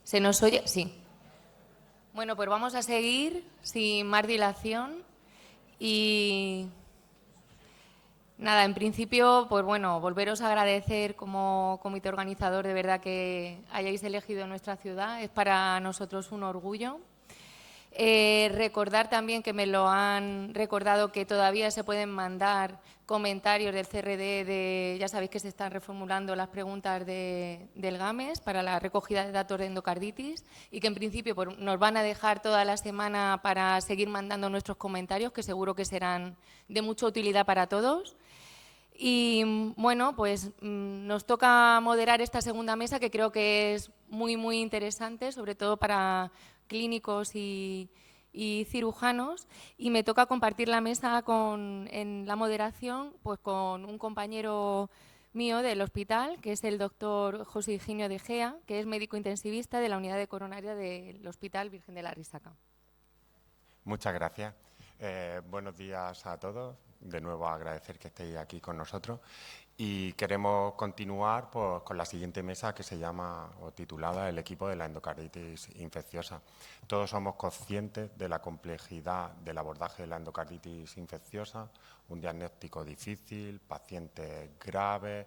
¿Se nos oye? Sí. Bueno, pues vamos a seguir sin más dilación y nada, en principio, pues bueno, volveros a agradecer como comité organizador de verdad que hayáis elegido nuestra ciudad. Es para nosotros un orgullo. Recordar también que me lo han recordado que todavía se pueden mandar comentarios del CRD, ya sabéis que se están reformulando las preguntas del GAMES para la recogida de datos de endocarditis y que en principio pues, nos van a dejar toda la semana para seguir mandando nuestros comentarios, que seguro que serán de mucha utilidad para todos. Y bueno, pues nos toca moderar esta segunda mesa que creo que es muy interesante, sobre todo para clínicos y cirujanos, y me toca compartir la mesa en la moderación pues con un compañero mío del hospital, que es el doctor José Higinio de Gea, que es médico intensivista de la unidad de coronaria del Hospital Virgen de la Risaca. Muchas gracias. Buenos días a todos. De nuevo agradecer que estéis aquí con nosotros y queremos continuar pues, con la siguiente mesa que se llama o titulada El equipo de la endocarditis infecciosa. Todos somos conscientes de la complejidad del abordaje de la endocarditis infecciosa, un diagnóstico difícil, pacientes graves,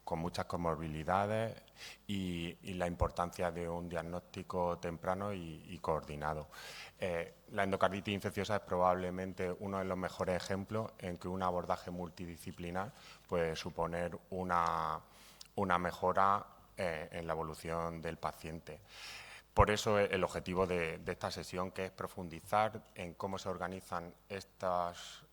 con muchas comorbilidades y la importancia de un diagnóstico temprano y coordinado. La endocarditis infecciosa es probablemente uno de los mejores ejemplos en que un abordaje multidisciplinar puede suponer una mejora en la evolución del paciente. Por eso el objetivo de esta sesión, que es profundizar en cómo se organizan estos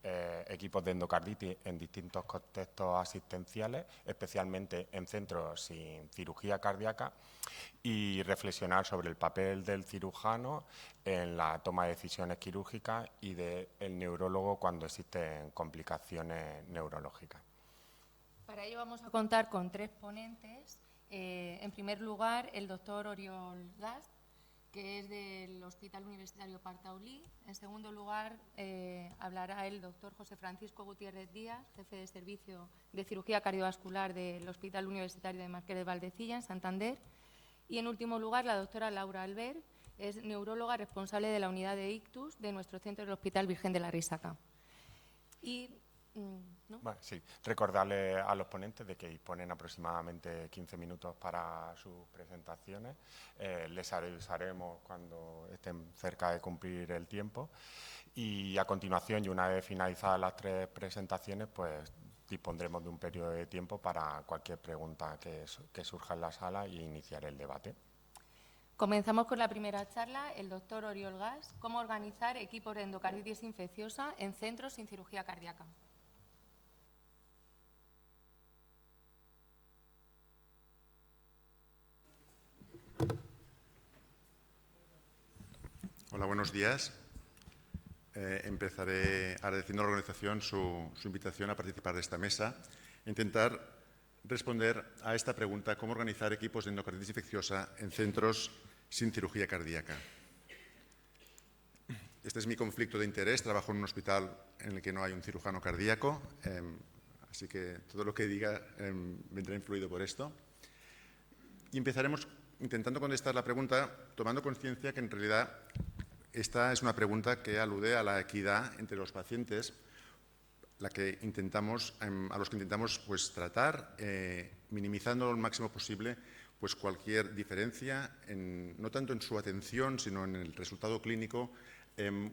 equipos de endocarditis en distintos contextos asistenciales, especialmente en centros sin cirugía cardíaca, y reflexionar sobre el papel del cirujano en la toma de decisiones quirúrgicas y del neurólogo cuando existen complicaciones neurológicas. Para ello vamos a contar con 3 ponentes. En primer lugar, el doctor Oriol Gast, que es del Hospital Universitario Partaulí. En segundo lugar, hablará el doctor José Francisco Gutiérrez Díaz, jefe de servicio de cirugía cardiovascular del Hospital Universitario de Marqués de Valdecilla, en Santander. Y en último lugar, la doctora Laura Albert, es neuróloga responsable de la unidad de ictus de nuestro centro del Hospital Virgen de la Risaca. Y ¿no? Bueno, sí, recordarle a los ponentes de que disponen aproximadamente 15 minutos para sus presentaciones. Les avisaremos cuando estén cerca de cumplir el tiempo. Y a continuación, y una vez finalizadas las 3 presentaciones, pues dispondremos de un periodo de tiempo para cualquier pregunta que surja en la sala y iniciar el debate. Comenzamos con la primera charla, el doctor Oriol Gast, cómo organizar equipos de endocarditis infecciosa en centros sin cirugía cardíaca. Hola, buenos días. Empezaré agradeciendo a la organización su invitación a participar de esta mesa e intentar responder a esta pregunta: ¿cómo organizar equipos de endocarditis infecciosa en centros sin cirugía cardíaca? Este es mi conflicto de interés. Trabajo en un hospital en el que no hay un cirujano cardíaco, así que todo lo que diga vendrá influido por esto. Y empezaremos intentando contestar la pregunta tomando conciencia que en realidad esta es una pregunta que alude a la equidad entre los pacientes, a los que intentamos pues, tratar, minimizando lo máximo posible pues, cualquier diferencia, no tanto en su atención, sino en el resultado clínico,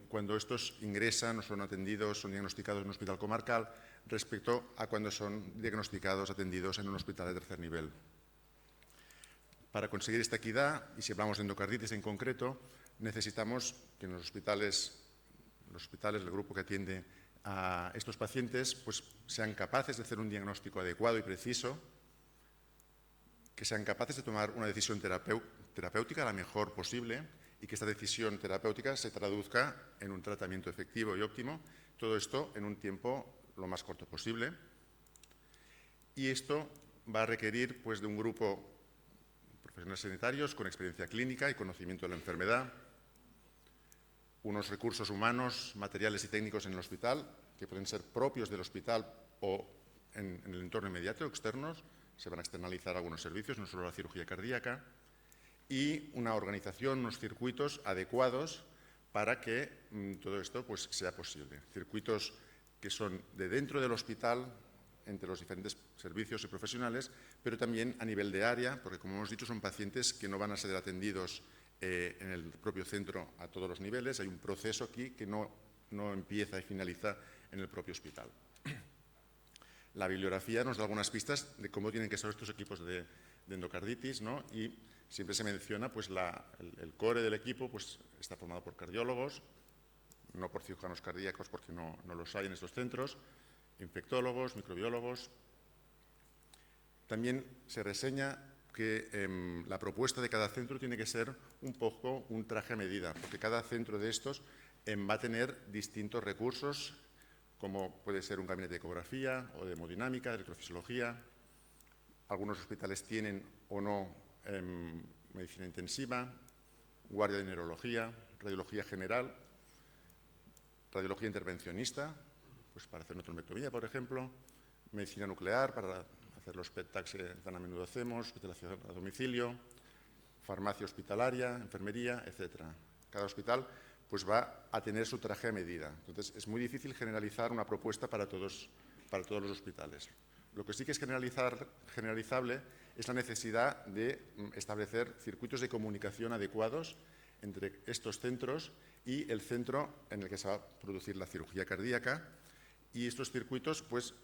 cuando estos ingresan o son atendidos, son diagnosticados en un hospital comarcal, respecto a cuando son diagnosticados, atendidos en un hospital de tercer nivel. Para conseguir esta equidad, y si hablamos de endocarditis en concreto, necesitamos que en los hospitales, el grupo que atiende a estos pacientes, pues sean capaces de hacer un diagnóstico adecuado y preciso, que sean capaces de tomar una decisión terapéutica la mejor posible y que esta decisión terapéutica se traduzca en un tratamiento efectivo y óptimo, todo esto en un tiempo lo más corto posible. Y esto va a requerir pues, de un grupo profesionales sanitarios con experiencia clínica y conocimiento de la enfermedad, unos recursos humanos, materiales y técnicos en el hospital, que pueden ser propios del hospital o en el entorno inmediato o externos. Se van a externalizar algunos servicios, no solo la cirugía cardíaca, y una organización, unos circuitos adecuados para que todo esto pues, sea posible. Circuitos que son de dentro del hospital, entre los diferentes servicios y profesionales, pero también a nivel de área, porque como hemos dicho son pacientes que no van a ser atendidos en el propio centro a todos los niveles. Hay un proceso aquí que no empieza y finaliza en el propio hospital. La bibliografía nos da algunas pistas de cómo tienen que ser estos equipos de endocarditis, ¿no? Y siempre se menciona pues, el core del equipo pues, está formado por cardiólogos, no por cirujanos cardíacos porque no los hay en estos centros, infectólogos, microbiólogos. También se reseña que la propuesta de cada centro tiene que ser un poco un traje a medida, porque cada centro de estos va a tener distintos recursos, como puede ser un gabinete de ecografía o de hemodinámica, de electrofisiología. Algunos hospitales tienen o no medicina intensiva, guardia de neurología, radiología general, radiología intervencionista, pues para hacer neutrometría, por ejemplo, medicina nuclear, para hacer los PET-TACs que tan a menudo hacemos, hospitalización a domicilio, farmacia hospitalaria, enfermería, etc. Cada hospital pues, va a tener su traje a medida. Entonces, es muy difícil generalizar una propuesta para todos los hospitales. Lo que sí que es generalizable es la necesidad de establecer circuitos de comunicación adecuados entre estos centros y el centro en el que se va a producir la cirugía cardíaca. Y estos circuitos pues,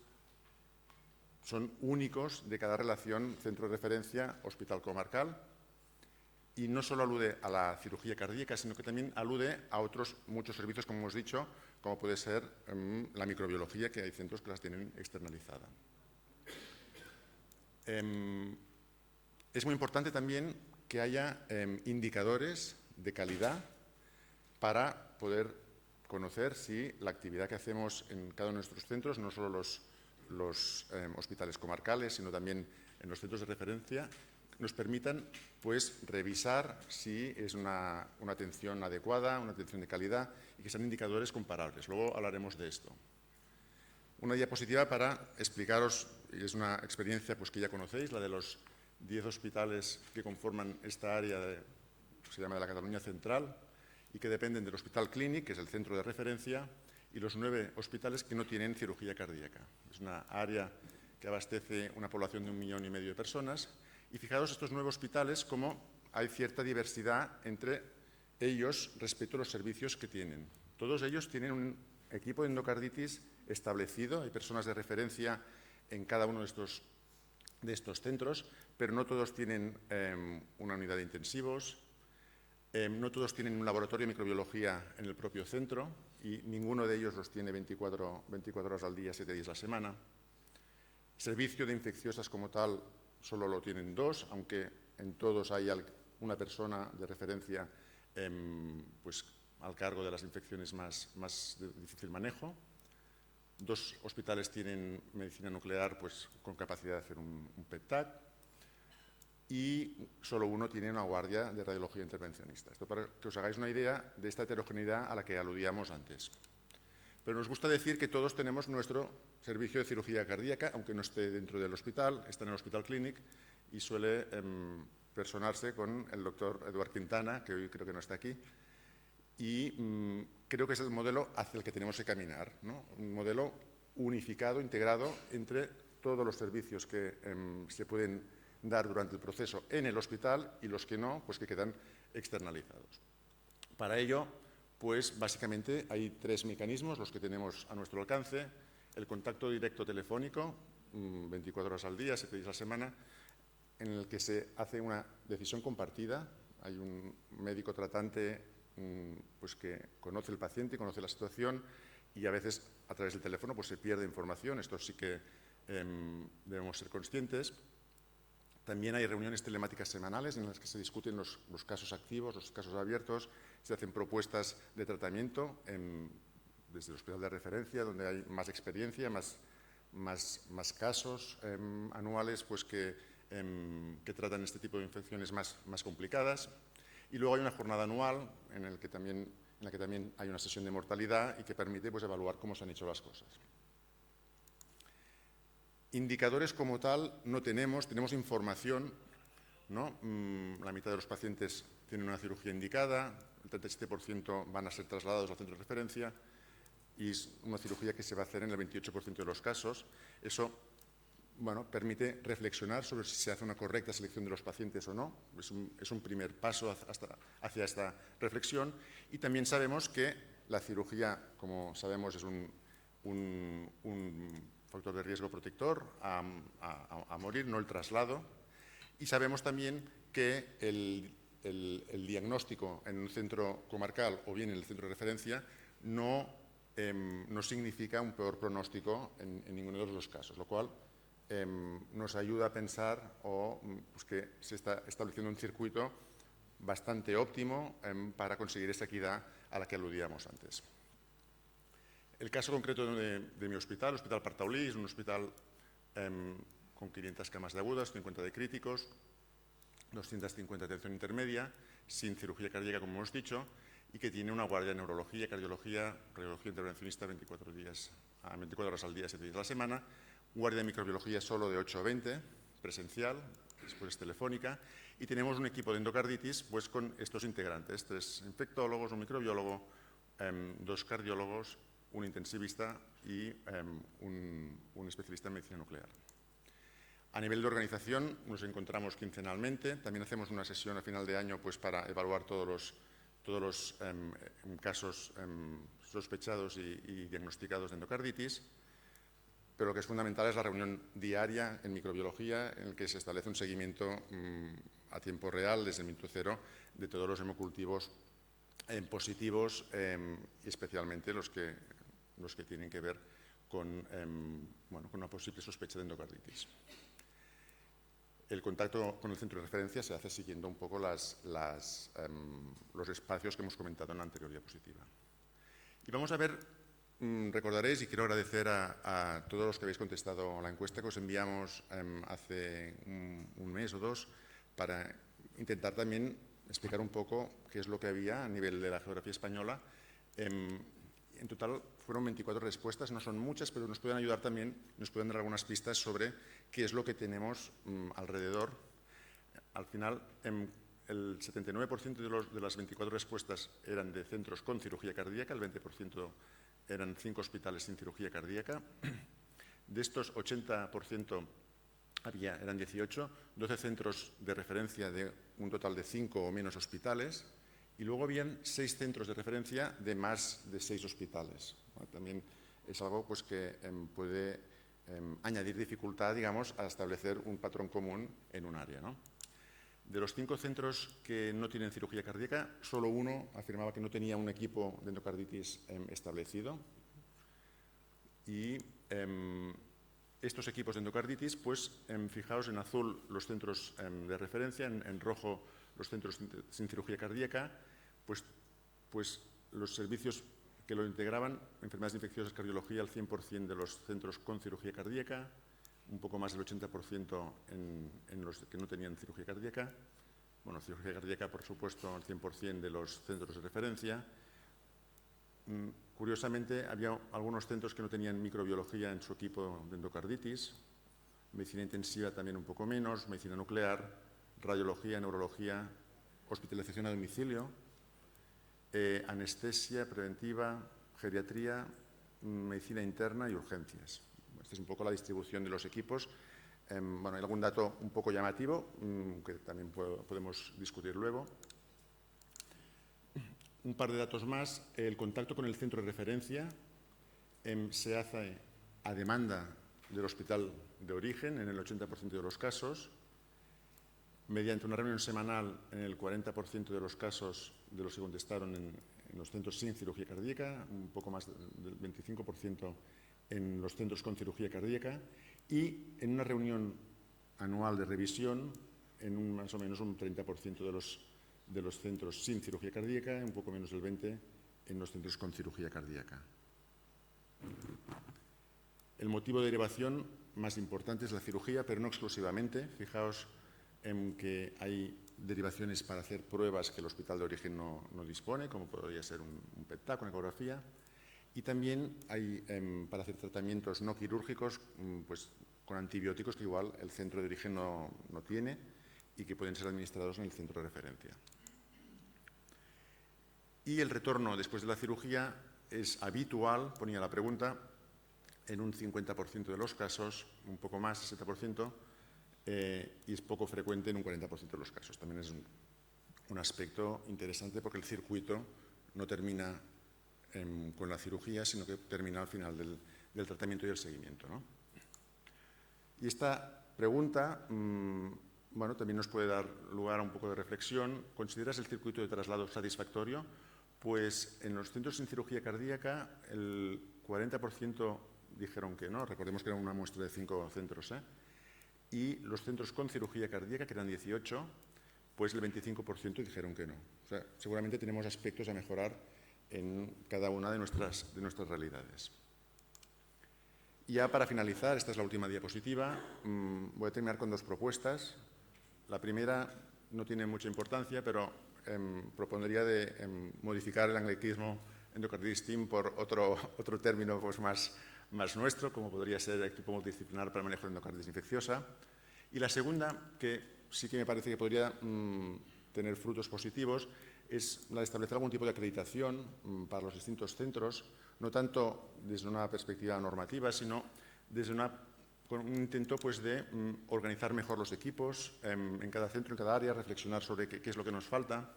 son únicos de cada relación centro de referencia hospital comarcal y no solo alude a la cirugía cardíaca, sino que también alude a otros muchos servicios, como hemos dicho, como puede ser la microbiología, que hay centros que las tienen externalizada. Es muy importante también que haya indicadores de calidad para poder conocer si la actividad que hacemos en cada uno de nuestros centros, no solo los hospitales comarcales, sino también en los centros de referencia, nos permitan pues, revisar si es una atención adecuada, una atención de calidad y que sean indicadores comparables. Luego hablaremos de esto. Una diapositiva para explicaros, y es una experiencia pues, que ya conocéis, la de los 10 hospitales que conforman esta área, que se llama de la Cataluña Central, y que dependen del Hospital Clínic, que es el centro de referencia, y los 9 hospitales que no tienen cirugía cardíaca. Es una área que abastece una población de 1,5 millones de personas. Y fijaos estos 9 hospitales, cómo hay cierta diversidad entre ellos respecto a los servicios que tienen. Todos ellos tienen un equipo de endocarditis establecido, hay personas de referencia en cada uno de estos centros, pero no todos tienen una unidad de intensivos, no todos tienen un laboratorio de microbiología en el propio centro y ninguno de ellos los tiene 24 horas al día, 7 días a la semana. Servicio de infecciosas como tal solo lo tienen 2, aunque en todos hay una persona de referencia pues, al cargo de las infecciones más de difícil manejo. 2 hospitales tienen medicina nuclear pues, con capacidad de hacer un PET-TAC y solo uno tiene una guardia de radiología intervencionista. Esto para que os hagáis una idea de esta heterogeneidad a la que aludíamos antes. Pero nos gusta decir que todos tenemos nuestro servicio de cirugía cardíaca, aunque no esté dentro del hospital, está en el Hospital Clínic y suele personarse con el doctor Eduard Quintana, que hoy creo que no está aquí, y creo que es el modelo hacia el que tenemos que caminar, ¿no? Un modelo unificado, integrado entre todos los servicios que se pueden dar durante el proceso en el hospital y los que no, pues que quedan externalizados. Para ello, pues básicamente hay 3 mecanismos, los que tenemos a nuestro alcance: el contacto directo telefónico, 24 horas al día, 7 días a la semana, en el que se hace una decisión compartida. Hay un médico tratante pues que conoce el paciente, conoce la situación y a veces a través del teléfono pues se pierde información. Esto sí que debemos ser conscientes. También hay reuniones telemáticas semanales en las que se discuten los casos activos, los casos abiertos, se hacen propuestas de tratamiento desde el hospital de referencia, donde hay más experiencia, más casos anuales pues, que tratan este tipo de infecciones más complicadas. Y luego hay una jornada anual en la que también hay una sesión de mortalidad y que permite pues, evaluar cómo se han hecho las cosas. Indicadores como tal no tenemos información ¿no? La mitad de los pacientes tienen una cirugía indicada, el 37% van a ser trasladados al centro de referencia y es una cirugía que se va a hacer en el 28% de los casos. Eso, bueno, permite reflexionar sobre si se hace una correcta selección de los pacientes o no. Es un primer paso hacia esta reflexión. Y también sabemos que la cirugía, como sabemos, es un factor de riesgo protector a morir, no el traslado. Y sabemos también que el diagnóstico en un centro comarcal o bien en el centro de referencia no significa un peor pronóstico en ninguno de los dos casos, lo cual nos ayuda a pensar pues que se está estableciendo un circuito bastante óptimo para conseguir esa equidad a la que aludíamos antes. El caso concreto de mi hospital, el Hospital Partaulí, es un hospital con 500 camas de agudas, 50 de críticos, 250 de atención intermedia, sin cirugía cardíaca, como hemos dicho, y que tiene una guardia de neurología, cardiología, radiología intervencionista 24 horas al día, 7 días a la semana, guardia de microbiología solo de 8 a 20, presencial, después telefónica, y tenemos un equipo de endocarditis pues, con estos integrantes, 3 infectólogos, un microbiólogo, 2 cardiólogos, un intensivista y un especialista en medicina nuclear. A nivel de organización nos encontramos quincenalmente, también hacemos una sesión a final de año pues, para evaluar todos los casos sospechados y diagnosticados de endocarditis, pero lo que es fundamental es la reunión diaria en microbiología en la que se establece un seguimiento a tiempo real desde el minuto cero de todos los hemocultivos positivos y especialmente los que tienen que ver con una posible sospecha de endocarditis. El contacto con el centro de referencia se hace siguiendo un poco los espacios que hemos comentado en la anterior diapositiva. Y vamos a ver, recordaréis, y quiero agradecer a todos los que habéis contestado a la encuesta que os enviamos hace un mes o dos, para intentar también explicar un poco qué es lo que había a nivel de la geografía española. En total fueron 24 respuestas, no son muchas, pero nos pueden ayudar también, nos pueden dar algunas pistas sobre qué es lo que tenemos alrededor. Al final, el 79% de las 24 respuestas eran de centros con cirugía cardíaca, el 20% eran 5 hospitales sin cirugía cardíaca. De estos, 80% eran 18, 12 centros de referencia de un total de 5 o menos hospitales. Y luego habían 6 centros de referencia de más de 6 hospitales. También es algo pues, que puede añadir dificultad, digamos, a establecer un patrón común en un área, ¿no? De los 5 centros que no tienen cirugía cardíaca, solo uno afirmaba que no tenía un equipo de endocarditis establecido. Y estos equipos de endocarditis, pues fijaos en azul los centros de referencia, en rojo los centros sin cirugía cardíaca, pues los servicios que lo integraban, enfermedades infecciosas, cardiología, al 100% de los centros con cirugía cardíaca, un poco más del 80% en los que no tenían cirugía cardíaca. Bueno, cirugía cardíaca, por supuesto, al 100% de los centros de referencia. Curiosamente, había algunos centros que no tenían microbiología en su equipo de endocarditis, medicina intensiva también un poco menos, medicina nuclear, radiología, neurología, hospitalización a domicilio, anestesia preventiva, geriatría, medicina interna y urgencias. Esta es un poco la distribución de los equipos. Bueno, hay algún dato un poco llamativo que también podemos discutir luego. Un par de datos más. El contacto con el centro de referencia se hace a demanda del hospital de origen en el 80% de los casos, mediante una reunión semanal en el 40% de los casos de los que contestaron en los centros sin cirugía cardíaca, un poco más del 25% en los centros con cirugía cardíaca, y en una reunión anual de revisión en más o menos un 30% de los centros sin cirugía cardíaca, un poco menos del 20% en los centros con cirugía cardíaca. El motivo de derivación más importante es la cirugía, pero no exclusivamente. Fijaos en que hay derivaciones para hacer pruebas que el hospital de origen no dispone, como podría ser un PET-TAC, una ecografía, y también hay para hacer tratamientos no quirúrgicos pues, con antibióticos que igual el centro de origen no tiene y que pueden ser administrados en el centro de referencia. Y el retorno después de la cirugía es habitual, ponía la pregunta, en un 50% de los casos, un poco más, 60%, y es poco frecuente en un 40% de los casos. También es un aspecto interesante porque el circuito no termina con la cirugía, sino que termina al final del tratamiento y el seguimiento, ¿no? Y esta pregunta, bueno, también nos puede dar lugar a un poco de reflexión. ¿Consideras el circuito de traslado satisfactorio? Pues en los centros sin cirugía cardíaca el 40% dijeron que no, recordemos que era una muestra de 5 centros, y los centros con cirugía cardíaca, que eran 18, pues el 25% dijeron que no. O sea, seguramente tenemos aspectos a mejorar en cada una de nuestras realidades. Y ya para finalizar, esta es la última diapositiva, voy a terminar con 2 propuestas. La primera no tiene mucha importancia, pero propondría de modificar el anglicismo endocarditis team por otro término pues, más nuestro, como podría ser equipo multidisciplinar para el manejo de endocarditis infecciosa. Y la segunda, que sí que me parece que podría tener frutos positivos, es la de establecer algún tipo de acreditación para los distintos centros, no tanto desde una perspectiva normativa, sino desde con un intento pues, de organizar mejor los equipos en cada centro, en cada área, reflexionar sobre qué es lo que nos falta,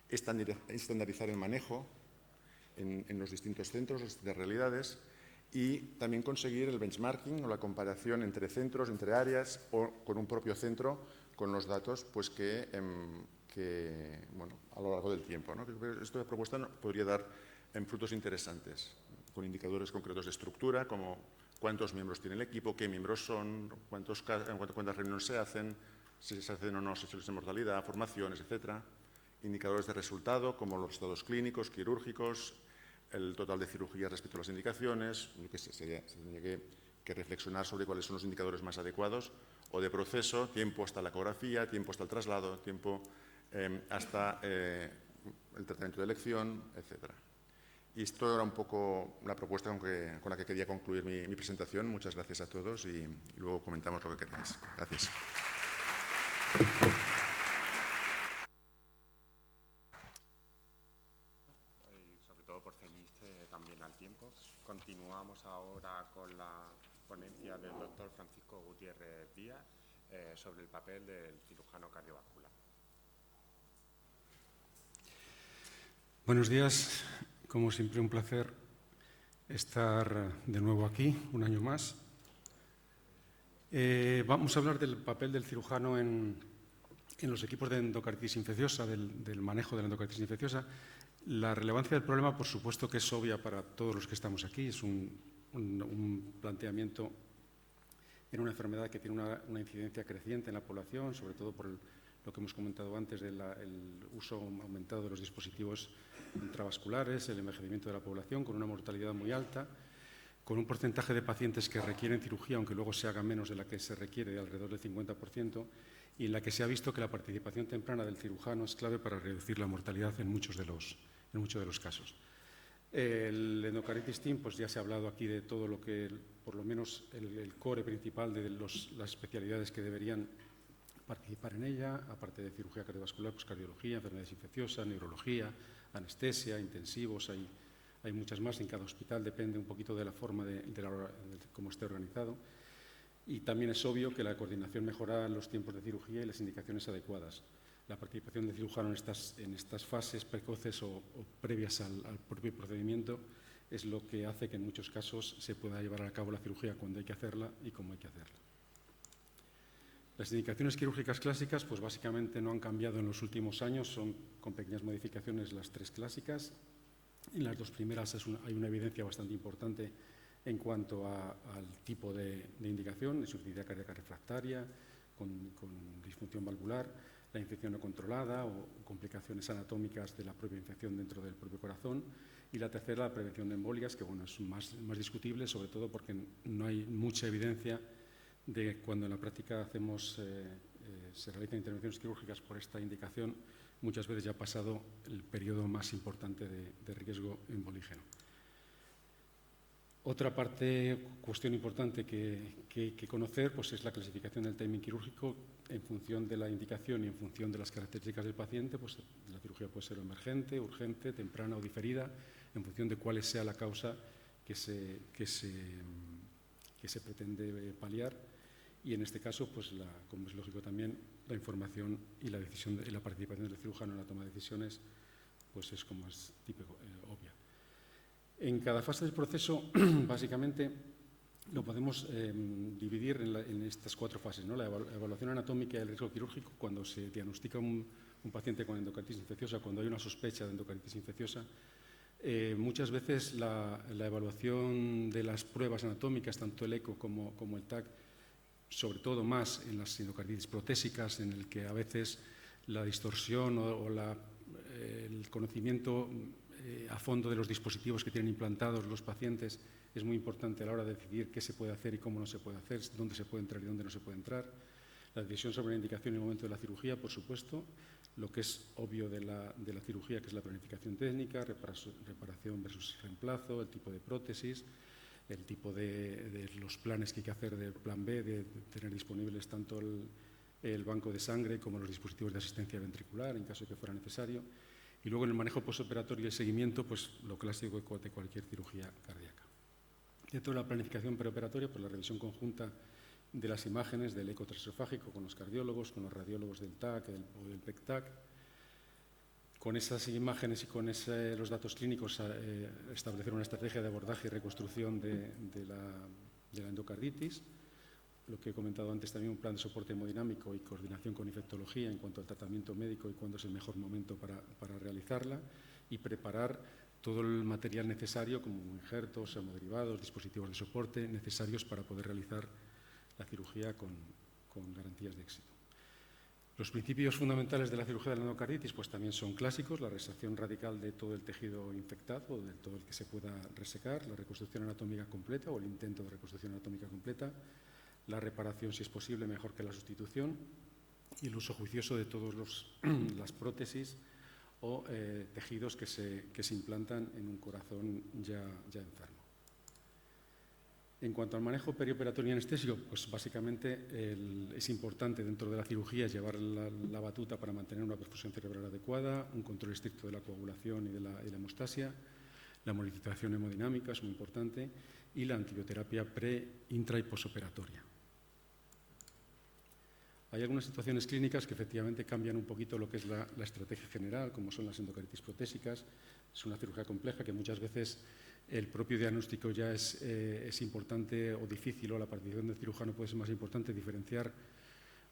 estandarizar el manejo en los distintos centros, las distintas realidades, y también conseguir el benchmarking o la comparación entre centros, entre áreas o con un propio centro con los datos pues, bueno, a lo largo del tiempo, ¿no? Esta propuesta podría dar frutos interesantes, con indicadores concretos de estructura, como cuántos miembros tiene el equipo, qué miembros son, cuántas reuniones se hacen, si se hacen o no sesiones de mortalidad, formaciones, etcétera. Indicadores de resultado, como los resultados clínicos, quirúrgicos, el total de cirugías respecto a las indicaciones. Se tendría que reflexionar sobre cuáles son los indicadores más adecuados, o de proceso, tiempo hasta la ecografía, tiempo hasta el traslado, tiempo hasta el tratamiento de elección, etcétera. Y esto era un poco la propuesta con la que quería concluir mi presentación. Muchas gracias a todos y luego comentamos lo que queráis. Gracias. Sobre todo por ceñirse también al tiempo. Continuamos ahora con la ponencia del doctor Francisco Gutiérrez Díaz sobre el papel del cirujano cardiovascular. Buenos días. Como siempre, un placer estar de nuevo aquí, un año más. Vamos a hablar del papel del cirujano en los equipos de endocarditis infecciosa, del manejo de la endocarditis infecciosa. La relevancia del problema, por supuesto, que es obvia para todos los que estamos aquí. Es un planteamiento en una enfermedad que tiene una incidencia creciente en la población, sobre todo por lo que hemos comentado antes del uso aumentado de los dispositivos intravasculares, el envejecimiento de la población, con una mortalidad muy alta, con un porcentaje de pacientes que requieren cirugía, aunque luego se haga menos de la que se requiere, de alrededor del 50%, y en la que se ha visto que la participación temprana del cirujano es clave para reducir la mortalidad en muchos de los casos. El endocarditis team, pues ya se ha hablado aquí de todo lo que, por lo menos el core principal de las especialidades que deberían participar en ella, aparte de cirugía cardiovascular, pues cardiología, enfermedades infecciosas, neurología, anestesia, intensivos, hay muchas más en cada hospital, depende un poquito de la forma de cómo esté organizado. Y también es obvio que la coordinación mejora los tiempos de cirugía y las indicaciones adecuadas. La participación del cirujano en estas fases precoces o previas al propio procedimiento es lo que hace que en muchos casos se pueda llevar a cabo la cirugía cuando hay que hacerla y cómo hay que hacerla. Las indicaciones quirúrgicas clásicas, pues básicamente no han cambiado en los últimos años, son con pequeñas modificaciones las 3 clásicas. En las 2 primeras hay una evidencia bastante importante en cuanto al tipo de indicación, insuficiencia cardíaca refractaria, con disfunción valvular, la infección no controlada o complicaciones anatómicas de la propia infección dentro del propio corazón. Y la tercera, la prevención de embolias, que bueno, es más discutible, sobre todo porque no hay mucha evidencia de cuando en la práctica se realizan intervenciones quirúrgicas por esta indicación, muchas veces ya ha pasado el periodo más importante de riesgo embolígeno. Otra cuestión importante que hay que conocer, pues, es la clasificación del timing quirúrgico en función de la indicación y en función de las características del paciente. Pues la cirugía puede ser emergente, urgente, temprana o diferida, en función de cuál sea la causa que se pretende paliar. Y en este caso, pues como es lógico también, la información y la decisión y la participación del cirujano en la toma de decisiones, pues es como es típico, obvia. En cada fase del proceso, básicamente, lo podemos dividir en estas 4 fases, ¿no? La evaluación anatómica y el riesgo quirúrgico, cuando se diagnostica un paciente con endocarditis infecciosa, cuando hay una sospecha de endocarditis infecciosa. Muchas veces la evaluación de las pruebas anatómicas, tanto el eco como el TAC, sobre todo más en las endocarditis protésicas, en el que a veces la distorsión o el conocimiento a fondo de los dispositivos que tienen implantados los pacientes es muy importante a la hora de decidir qué se puede hacer y cómo no se puede hacer, dónde se puede entrar y dónde no se puede entrar. La decisión sobre la indicación en el momento de la cirugía, por supuesto, lo que es obvio de la cirugía, que es la planificación técnica, reparación versus reemplazo, el tipo de prótesis, el tipo de los planes que hay que hacer del plan B, de tener disponibles tanto el banco de sangre como los dispositivos de asistencia ventricular en caso de que fuera necesario. Y luego en el manejo postoperatorio y el seguimiento, pues lo clásico de cualquier cirugía cardíaca. Dentro de la planificación preoperatoria, pues la revisión conjunta de las imágenes del eco transesofágico con los cardiólogos, con los radiólogos del TAC o del PEC-TAC. Con esas imágenes y con los datos clínicos establecer una estrategia de abordaje y reconstrucción de la endocarditis. Lo que he comentado antes, también un plan de soporte hemodinámico y coordinación con infectología en cuanto al tratamiento médico y cuándo es el mejor momento para realizarla, y preparar todo el material necesario, como injertos, hemoderivados, dispositivos de soporte necesarios para poder realizar la cirugía con garantías de éxito. Los principios fundamentales de la cirugía de la endocarditis, pues también son clásicos: la resección radical de todo el tejido infectado, de todo el que se pueda resecar, la reconstrucción anatómica completa o el intento de reconstrucción anatómica completa, la reparación, si es posible, mejor que la sustitución, y el uso juicioso de todas las prótesis o tejidos que se implantan en un corazón ya enfermo. En cuanto al manejo perioperatorio y anestésico, pues básicamente es importante dentro de la cirugía llevar la batuta para mantener una perfusión cerebral adecuada, un control estricto de la coagulación y de la hemostasia, la monitorización hemodinámica es muy importante, y la antibioterapia pre-, intra- y posoperatoria. Hay algunas situaciones clínicas que efectivamente cambian un poquito lo que es la estrategia general, como son las endocarditis protésicas. Es una cirugía compleja que muchas veces el propio diagnóstico ya es importante o difícil, o la participación del cirujano puede ser más importante. Diferenciar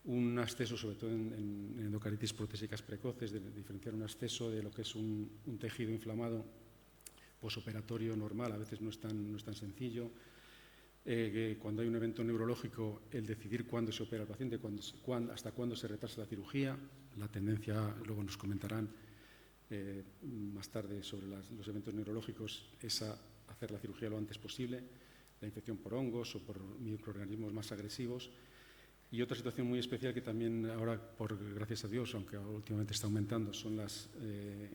un absceso, sobre todo en endocarditis protésicas precoces, diferenciar un absceso de lo que es un tejido inflamado posoperatorio normal, a veces no es tan sencillo. Cuando hay un evento neurológico, el decidir cuándo se opera el paciente, hasta cuándo se retrasa la cirugía. La tendencia, luego nos comentarán más tarde sobre los eventos neurológicos, es a hacer la cirugía lo antes posible. La infección por hongos o por microorganismos más agresivos. Y otra situación muy especial que también ahora, gracias a Dios, aunque últimamente está aumentando, son las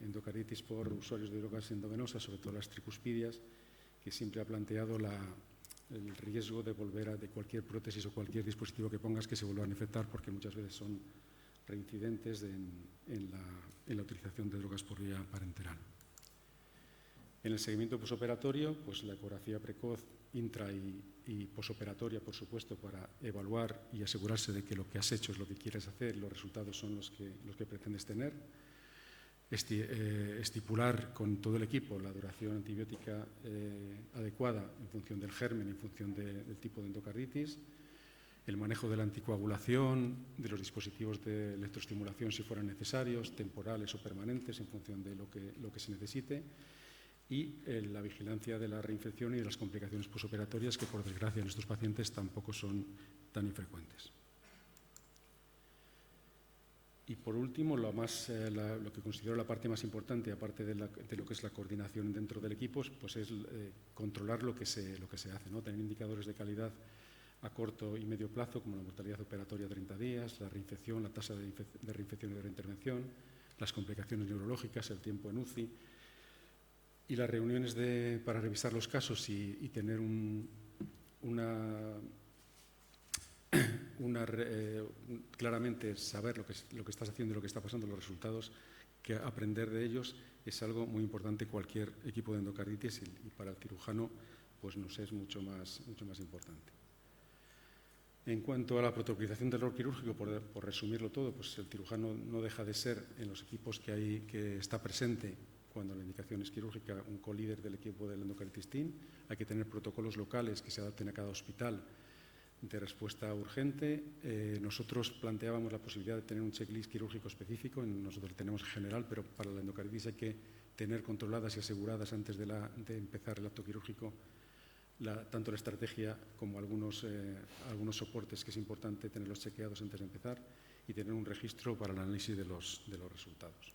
endocarditis por usuarios de drogas endovenosas, sobre todo las tricuspidias, que siempre ha planteado el riesgo de de cualquier prótesis o cualquier dispositivo que pongas que se vuelvan a infectar, porque muchas veces son reincidentes en la utilización de drogas por vía parenteral. En el seguimiento posoperatorio, pues la ecografía precoz, intra y posoperatoria, por supuesto, para evaluar y asegurarse de que lo que has hecho es lo que quieres hacer, los resultados son los que pretendes tener. Estipular con todo el equipo la duración antibiótica adecuada en función del germen, en función del tipo de endocarditis, el manejo de la anticoagulación, de los dispositivos de electroestimulación si fueran necesarios, temporales o permanentes en función de lo que se necesite, y la vigilancia de la reinfección y de las complicaciones posoperatorias, que por desgracia en estos pacientes tampoco son tan infrecuentes. Y por último, lo que considero la parte más importante, aparte de lo que es la coordinación dentro del equipo, pues es controlar lo que se hace, ¿no? Tener indicadores de calidad a corto y medio plazo, como la mortalidad operatoria de 30 días, la reinfección, la tasa de reinfección y de reintervención, las complicaciones neurológicas, el tiempo en UCI. Y las reuniones para revisar los casos y tener claramente saber lo que estás haciendo y lo que está pasando, los resultados, que aprender de ellos es algo muy importante en cualquier equipo de endocarditis y para el cirujano pues nos es mucho más importante. En cuanto a la protocolización del rol quirúrgico, por resumirlo todo, pues el cirujano no deja de ser en los equipos que está presente cuando la indicación es quirúrgica un colíder del equipo del endocarditis team. Hay que tener protocolos locales que se adapten a cada hospital de respuesta urgente. Nosotros planteábamos la posibilidad de tener un checklist quirúrgico específico, nosotros tenemos general, pero para la endocarditis hay que tener controladas y aseguradas antes de empezar el acto quirúrgico tanto la estrategia como algunos soportes que es importante tenerlos chequeados antes de empezar y tener un registro para el análisis de los resultados.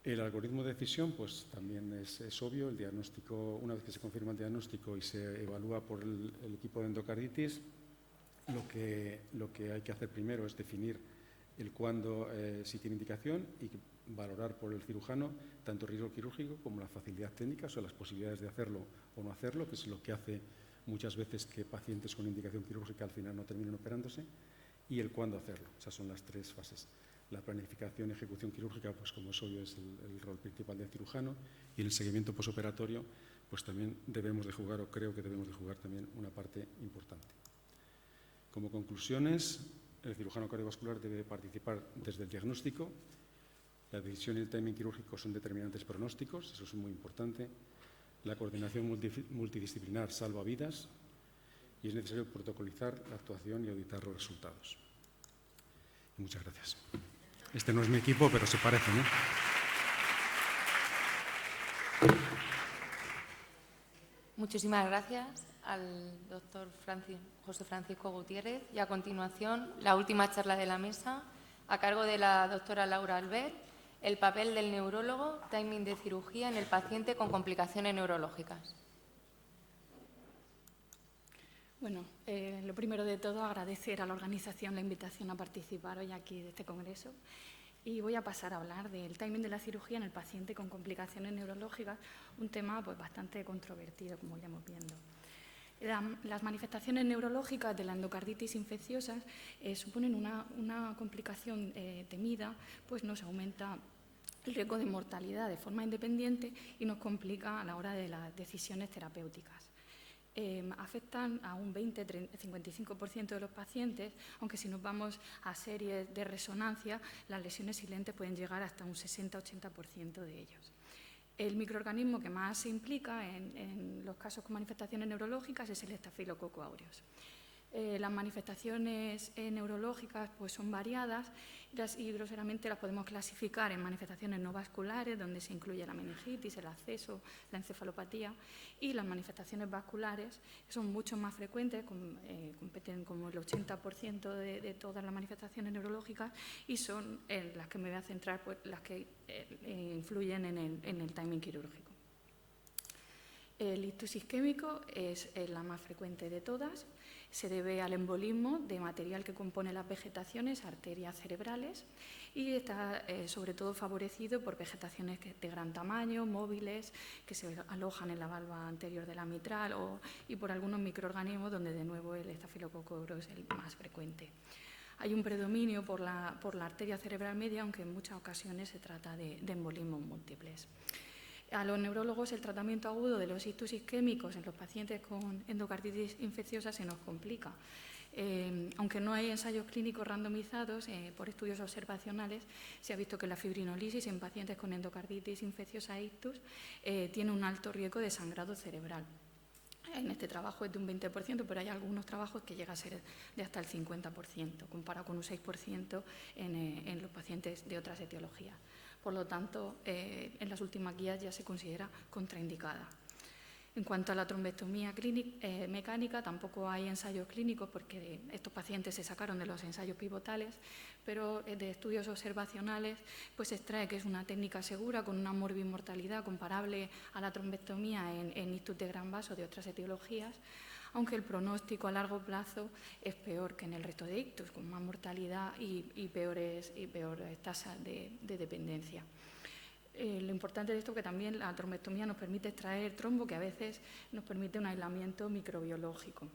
El algoritmo de decisión pues también es obvio. El diagnóstico, una vez que se confirma el diagnóstico y se evalúa por el equipo de endocarditis, lo que hay que hacer primero es definir el cuándo si tiene indicación y valorar por el cirujano tanto el riesgo quirúrgico como la facilidad técnica, o sea, las posibilidades de hacerlo o no hacerlo, que es lo que hace muchas veces que pacientes con indicación quirúrgica al final no terminen operándose, y el cuándo hacerlo. Esas son las tres fases. La planificación y ejecución quirúrgica, pues como es obvio, es el rol principal del cirujano, y el seguimiento posoperatorio, pues también debemos de jugar, o creo que debemos de jugar también una parte importante. Como conclusiones, el cirujano cardiovascular debe participar desde el diagnóstico. La decisión y el timing quirúrgico son determinantes pronósticos, eso es muy importante. La coordinación multidisciplinar salva vidas y es necesario protocolizar la actuación y auditar los resultados. Y muchas gracias. Este no es mi equipo, pero se parece, ¿no? Muchísimas gracias al doctor José Francisco Gutiérrez. Y a continuación, la última charla de la mesa, a cargo de la doctora Laura Albert, el papel del neurólogo, timing de cirugía en el paciente con complicaciones neurológicas. Bueno, lo primero de todo, agradecer a la organización la invitación a participar hoy aquí de este congreso. Y voy a pasar a hablar del timing de la cirugía en el paciente con complicaciones neurológicas, un tema pues, bastante controvertido, como iremos viendo. Las manifestaciones neurológicas de la endocarditis infecciosa suponen una complicación temida, pues nos aumenta el riesgo de mortalidad de forma independiente y nos complica a la hora de las decisiones terapéuticas. Afectan a un 20-55% de los pacientes, aunque si nos vamos a series de resonancia, las lesiones silentes pueden llegar hasta un 60-80% de ellos. El microorganismo que más se implica en los casos con manifestaciones neurológicas es el Staphylococcus aureus. Las manifestaciones neurológicas pues, son variadas y groseramente las podemos clasificar en manifestaciones no vasculares, donde se incluye la meningitis, el acceso, la encefalopatía, y las manifestaciones vasculares, que son mucho más frecuentes, competen como el 80% de todas las manifestaciones neurológicas, y son las que me voy a centrar, pues, las que influyen en el timing quirúrgico. El ictus isquémico es la más frecuente de todas. Se debe al embolismo de material que compone las vegetaciones, arterias cerebrales, y está sobre todo favorecido por vegetaciones de gran tamaño, móviles, que se alojan en la valva anterior de la mitral y por algunos microorganismos donde de nuevo el Staphylococcus aureus es el más frecuente. Hay un predominio por la arteria cerebral media, aunque en muchas ocasiones se trata de embolismos múltiples. A los neurólogos el tratamiento agudo de los ictus isquémicos en los pacientes con endocarditis infecciosa se nos complica. Aunque no hay ensayos clínicos randomizados, por estudios observacionales se ha visto que la fibrinolisis en pacientes con endocarditis infecciosa ictus tiene un alto riesgo de sangrado cerebral. En este trabajo es de un 20%, pero hay algunos trabajos que llega a ser de hasta el 50%, comparado con un 6% en los pacientes de otras etiologías. Por lo tanto, en las últimas guías ya se considera contraindicada. En cuanto a la trombectomía mecánica, tampoco hay ensayos clínicos porque estos pacientes se sacaron de los ensayos pivotales, pero de estudios observacionales pues se extrae que es una técnica segura con una morbimortalidad comparable a la trombectomía en ictus de gran vaso de otras etiologías, aunque el pronóstico a largo plazo es peor que en el resto de ictus, con más mortalidad y peores tasas de dependencia. Lo importante de esto es que también la trombectomía nos permite extraer trombo, que a veces nos permite un aislamiento microbiológico.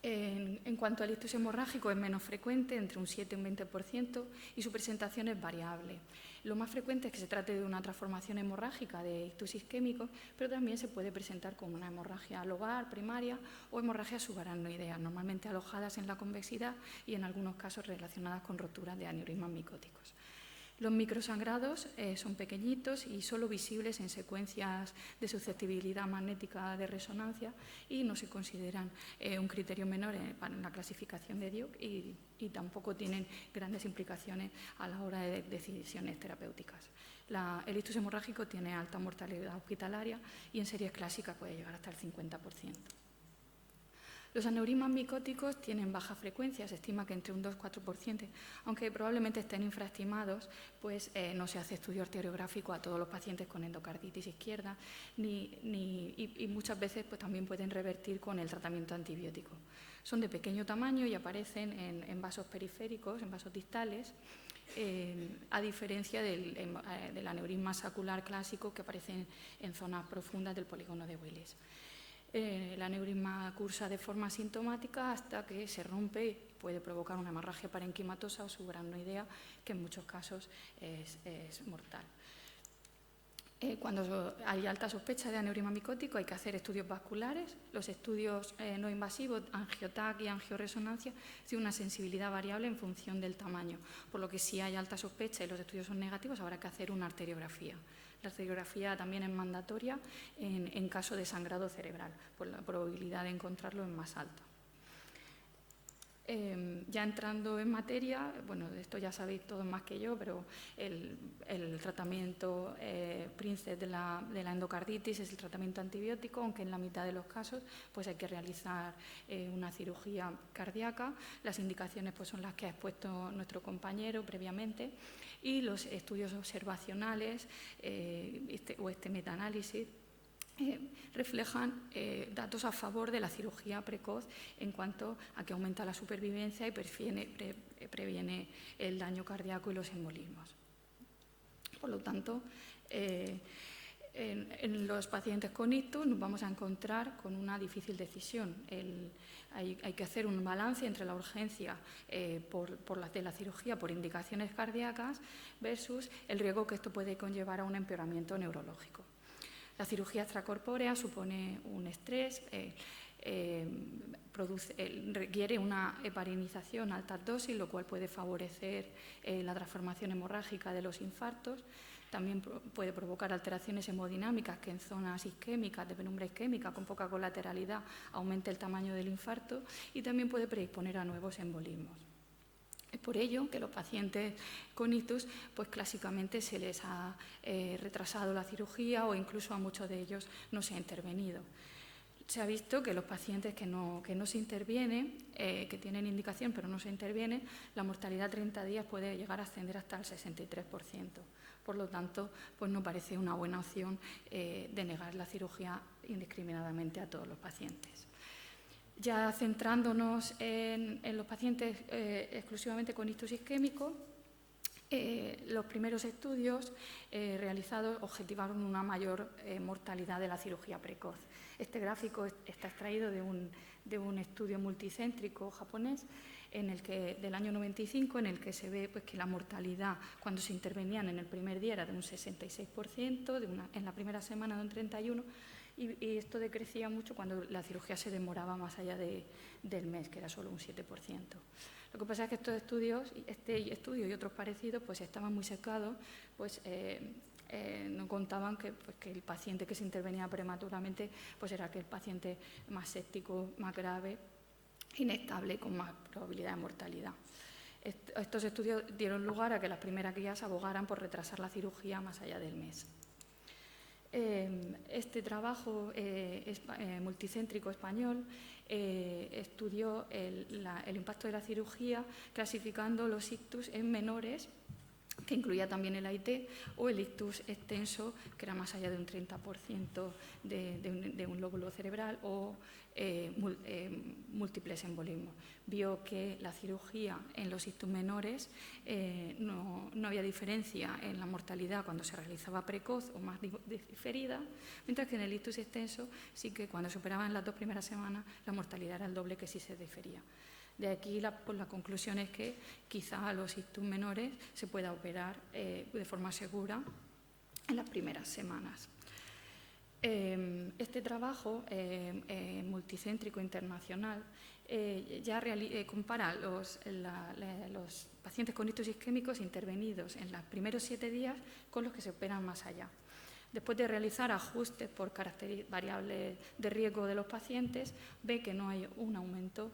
En cuanto al ictus hemorrágico, es menos frecuente, entre un 7 y un 20%, y su presentación es variable. Lo más frecuente es que se trate de una transformación hemorrágica de ictus isquémicos, pero también se puede presentar como una hemorragia lobar primaria o hemorragia subaracnoidea, normalmente alojadas en la convexidad y en algunos casos relacionadas con roturas de aneurismas micóticos. Los microsangrados son pequeñitos y solo visibles en secuencias de susceptibilidad magnética de resonancia y no se consideran un criterio menor en la clasificación de Duke y tampoco tienen grandes implicaciones a la hora de decisiones terapéuticas. El ictus hemorrágico tiene alta mortalidad hospitalaria y en series clásicas puede llegar hasta el 50%. Los aneurismas micóticos tienen baja frecuencia, se estima que entre un 2-4%, aunque probablemente estén infraestimados, pues no se hace estudio arteriográfico a todos los pacientes con endocarditis izquierda y muchas veces pues, también pueden revertir con el tratamiento antibiótico. Son de pequeño tamaño y aparecen en vasos periféricos, en vasos distales, a diferencia del aneurisma sacular clásico que aparece en zonas profundas del polígono de Willis. El aneurisma cursa de forma asintomática hasta que se rompe y puede provocar una hemorragia parenquimatosa o subaracnoidea, que en muchos casos es mortal. Cuando hay alta sospecha de aneurisma micótico hay que hacer estudios vasculares. Los estudios no invasivos, angioTAC y angioresonancia, tienen una sensibilidad variable en función del tamaño, por lo que si hay alta sospecha y los estudios son negativos habrá que hacer una arteriografía. La arteriografía también es mandatoria en caso de sangrado cerebral, pues la probabilidad de encontrarlo es más alta. Ya entrando en materia, bueno, de esto ya sabéis todos más que yo, pero el tratamiento príncipe de la endocarditis es el tratamiento antibiótico, aunque en la mitad de los casos pues hay que realizar una cirugía cardíaca. Las indicaciones pues, son las que ha expuesto nuestro compañero previamente y los estudios observacionales o este metaanálisis reflejan datos a favor de la cirugía precoz en cuanto a que aumenta la supervivencia y previene el daño cardíaco y los embolismos. Por lo tanto, en los pacientes con ictus nos vamos a encontrar con una difícil decisión. Hay que hacer un balance entre la urgencia de la cirugía por indicaciones cardíacas versus el riesgo que esto puede conllevar a un empeoramiento neurológico. La cirugía extracorpórea supone un estrés, requiere una heparinización a altas dosis, lo cual puede favorecer la transformación hemorrágica de los infartos. También puede provocar alteraciones hemodinámicas que en zonas isquémicas, de penumbra isquémica, con poca colateralidad, aumente el tamaño del infarto y también puede predisponer a nuevos embolismos. Es por ello que los pacientes con ictus, pues clásicamente se les ha retrasado la cirugía o incluso a muchos de ellos no se ha intervenido. Se ha visto que los pacientes que no se intervienen, que tienen indicación pero no se intervienen, la mortalidad a 30 días puede llegar a ascender hasta el 63%. Por lo tanto, pues no parece una buena opción denegar la cirugía indiscriminadamente a todos los pacientes. Ya centrándonos en los pacientes exclusivamente con ictus isquémico, los primeros estudios realizados objetivaron una mayor mortalidad de la cirugía precoz. Este gráfico está extraído de un estudio multicéntrico japonés del año 95, en el que se ve pues, que la mortalidad cuando se intervenían en el primer día era de un 66%, en la primera semana de un 31%, y esto decrecía mucho cuando la cirugía se demoraba más allá del mes, que era solo un 7%. Lo que pasa es que estos estudios, este estudio y otros parecidos, pues estaban muy sesgados, pues no contaban que el paciente que se intervenía prematuramente pues era aquel paciente más séptico, más grave, inestable, con más probabilidad de mortalidad. Estos estudios dieron lugar a que las primeras guías abogaran por retrasar la cirugía más allá del mes. Este trabajo multicéntrico español estudió el impacto de la cirugía clasificando los ictus en menores, que incluía también el AIT, o el ictus extenso, que era más allá de un 30% de un lóbulo cerebral, o múltiples embolismos. Vio que la cirugía en los ictus menores no había diferencia en la mortalidad cuando se realizaba precoz o más diferida, mientras que en el ictus extenso sí que cuando se operaba en las 2 primeras semanas la mortalidad era el doble que si se difería. De aquí la conclusión es que quizá a los ictus menores se pueda operar de forma segura en las primeras semanas. Este trabajo multicéntrico internacional ya compara los pacientes con ictus isquémicos intervenidos en los primeros 7 días con los que se operan más allá. Después de realizar ajustes por variables de riesgo de los pacientes, ve que no hay un aumento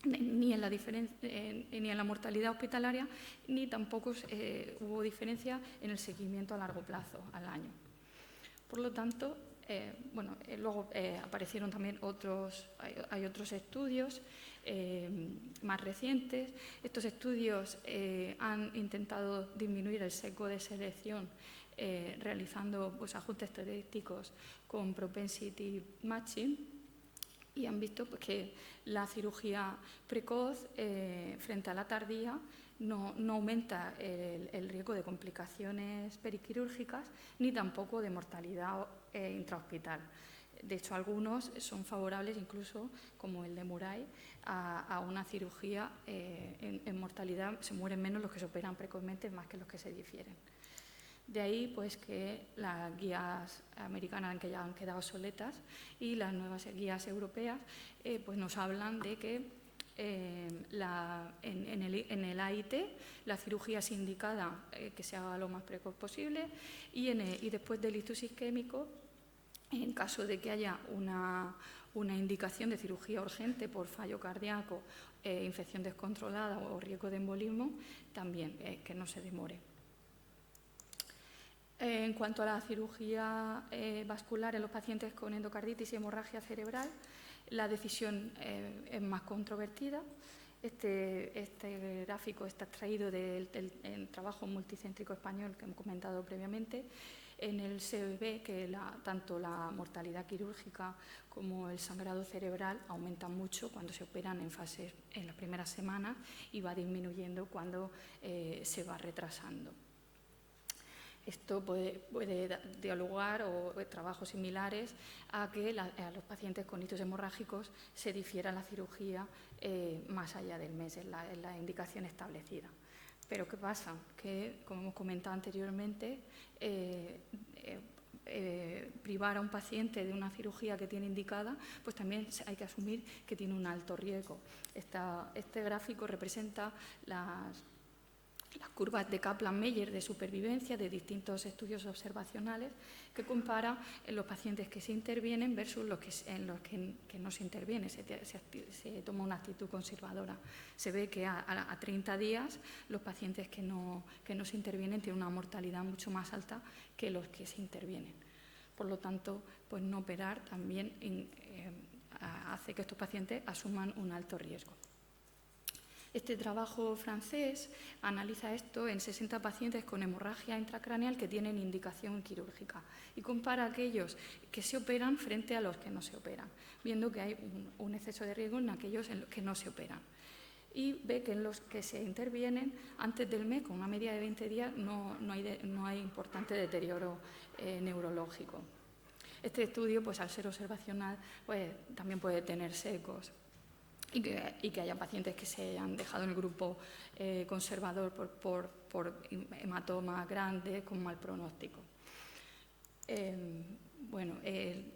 ni en la mortalidad hospitalaria, ni tampoco hubo diferencia en el seguimiento a largo plazo, al año. Por lo tanto, luego aparecieron también hay otros estudios más recientes. Estos estudios han intentado disminuir el sesgo de selección realizando ajustes estadísticos con propensity matching, y han visto que la cirugía precoz frente a la tardía no aumenta el riesgo de complicaciones periquirúrgicas ni tampoco de mortalidad intrahospital. De hecho, algunos son favorables, incluso como el de Murray, a una cirugía en mortalidad. Se mueren menos los que se operan precozmente más que los que se difieren. De ahí pues que las guías americanas que ya han quedado obsoletas y las nuevas guías europeas pues nos hablan de que en el AIT la cirugía es indicada que se haga lo más precoz posible y después del ictus isquémico, en caso de que haya una indicación de cirugía urgente por fallo cardíaco, infección descontrolada o riesgo de embolismo, también que no se demore. En cuanto a la cirugía vascular en los pacientes con endocarditis y hemorragia cerebral, la decisión es más controvertida. Este gráfico está extraído del trabajo multicéntrico español que hemos comentado previamente. En él se ve que tanto la mortalidad quirúrgica como el sangrado cerebral aumentan mucho cuando se operan en las primeras semanas y va disminuyendo cuando se va retrasando. Esto puede dar lugar o trabajos similares a que a los pacientes con ictus hemorrágicos se difiera la cirugía más allá del mes, en la indicación establecida. Pero ¿qué pasa? Que, como hemos comentado anteriormente, privar a un paciente de una cirugía que tiene indicada, pues también hay que asumir que tiene un alto riesgo. Este gráfico representa las curvas de Kaplan-Meier de supervivencia de distintos estudios observacionales que compara en los pacientes que se intervienen versus los que no se interviene. Se toma una actitud conservadora. Se ve que a 30 días los pacientes que no se intervienen tienen una mortalidad mucho más alta que los que se intervienen. Por lo tanto, pues no operar también hace que estos pacientes asuman un alto riesgo. Este trabajo francés analiza esto en 60 pacientes con hemorragia intracraneal que tienen indicación quirúrgica y compara aquellos que se operan frente a los que no se operan, viendo que hay un exceso de riesgo en aquellos en los que no se operan. Y ve que en los que se intervienen antes del mes, con una media de 20 días, no hay importante deterioro neurológico. Este estudio, pues al ser observacional, pues también puede tener sesgos. Y que haya pacientes que se hayan dejado en el grupo conservador por hematomas grandes con mal pronóstico.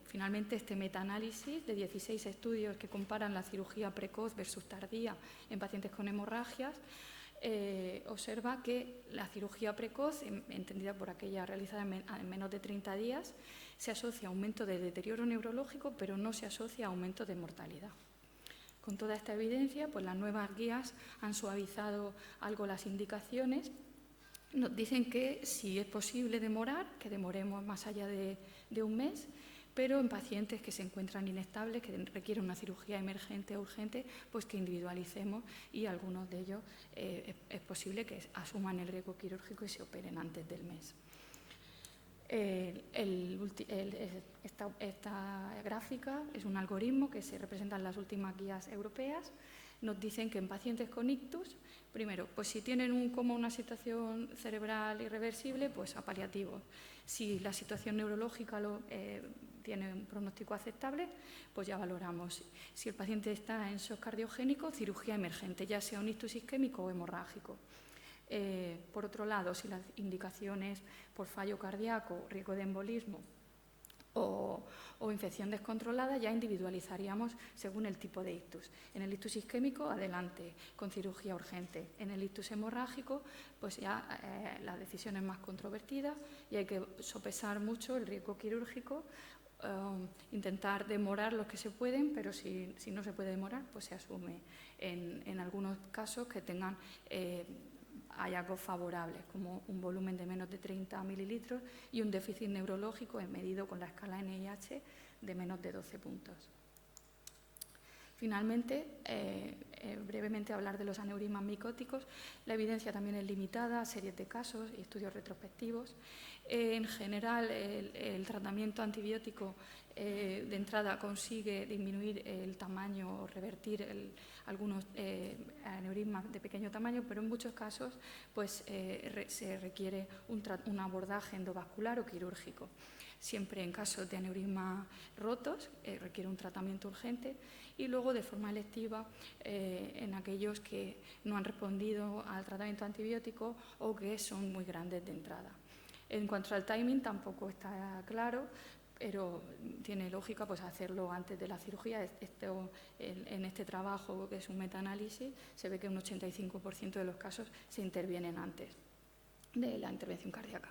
Finalmente, este metaanálisis de 16 estudios que comparan la cirugía precoz versus tardía en pacientes con hemorragias observa que la cirugía precoz, entendida por aquella realizada en menos de 30 días, se asocia a aumento de deterioro neurológico, pero no se asocia a aumento de mortalidad. Con toda esta evidencia, pues las nuevas guías han suavizado algo las indicaciones. Nos dicen que si es posible demorar, que demoremos más allá de un mes, pero en pacientes que se encuentran inestables, que requieren una cirugía emergente o urgente, pues que individualicemos y algunos de ellos es posible que asuman el riesgo quirúrgico y se operen antes del mes. Esta gráfica es un algoritmo que se representa en las últimas guías europeas. Nos dicen que en pacientes con ictus, primero, pues si tienen como una situación cerebral irreversible, pues a paliativos. Si la situación neurológica tiene un pronóstico aceptable, pues ya valoramos. Si el paciente está en shock cardiogénico, cirugía emergente, ya sea un ictus isquémico o hemorrágico. Por otro lado, si las indicaciones por fallo cardíaco, riesgo de embolismo o infección descontrolada, ya individualizaríamos según el tipo de ictus. En el ictus isquémico, adelante, con cirugía urgente. En el ictus hemorrágico, pues ya la decisión es más controvertida y hay que sopesar mucho el riesgo quirúrgico, intentar demorar los que se pueden, pero si no se puede demorar, pues se asume en algunos casos que tengan hallazgos favorables, como un volumen de menos de 30 mililitros y un déficit neurológico medido con la escala NIH de menos de 12 puntos. Finalmente, brevemente hablar de los aneurismas micóticos. La evidencia también es limitada, series de casos y estudios retrospectivos. En general, el tratamiento antibiótico de entrada consigue disminuir el tamaño o revertir algunos aneurismas de pequeño tamaño, pero en muchos casos pues, se requiere un abordaje endovascular o quirúrgico. Siempre en casos de aneurismas rotos requiere un tratamiento urgente y luego de forma electiva en aquellos que no han respondido al tratamiento antibiótico o que son muy grandes de entrada. En cuanto al timing tampoco está claro, pero tiene lógica pues, hacerlo antes de la cirugía. En este trabajo, que es un metaanálisis, se ve que un 85% de los casos se intervienen antes de la intervención cardíaca.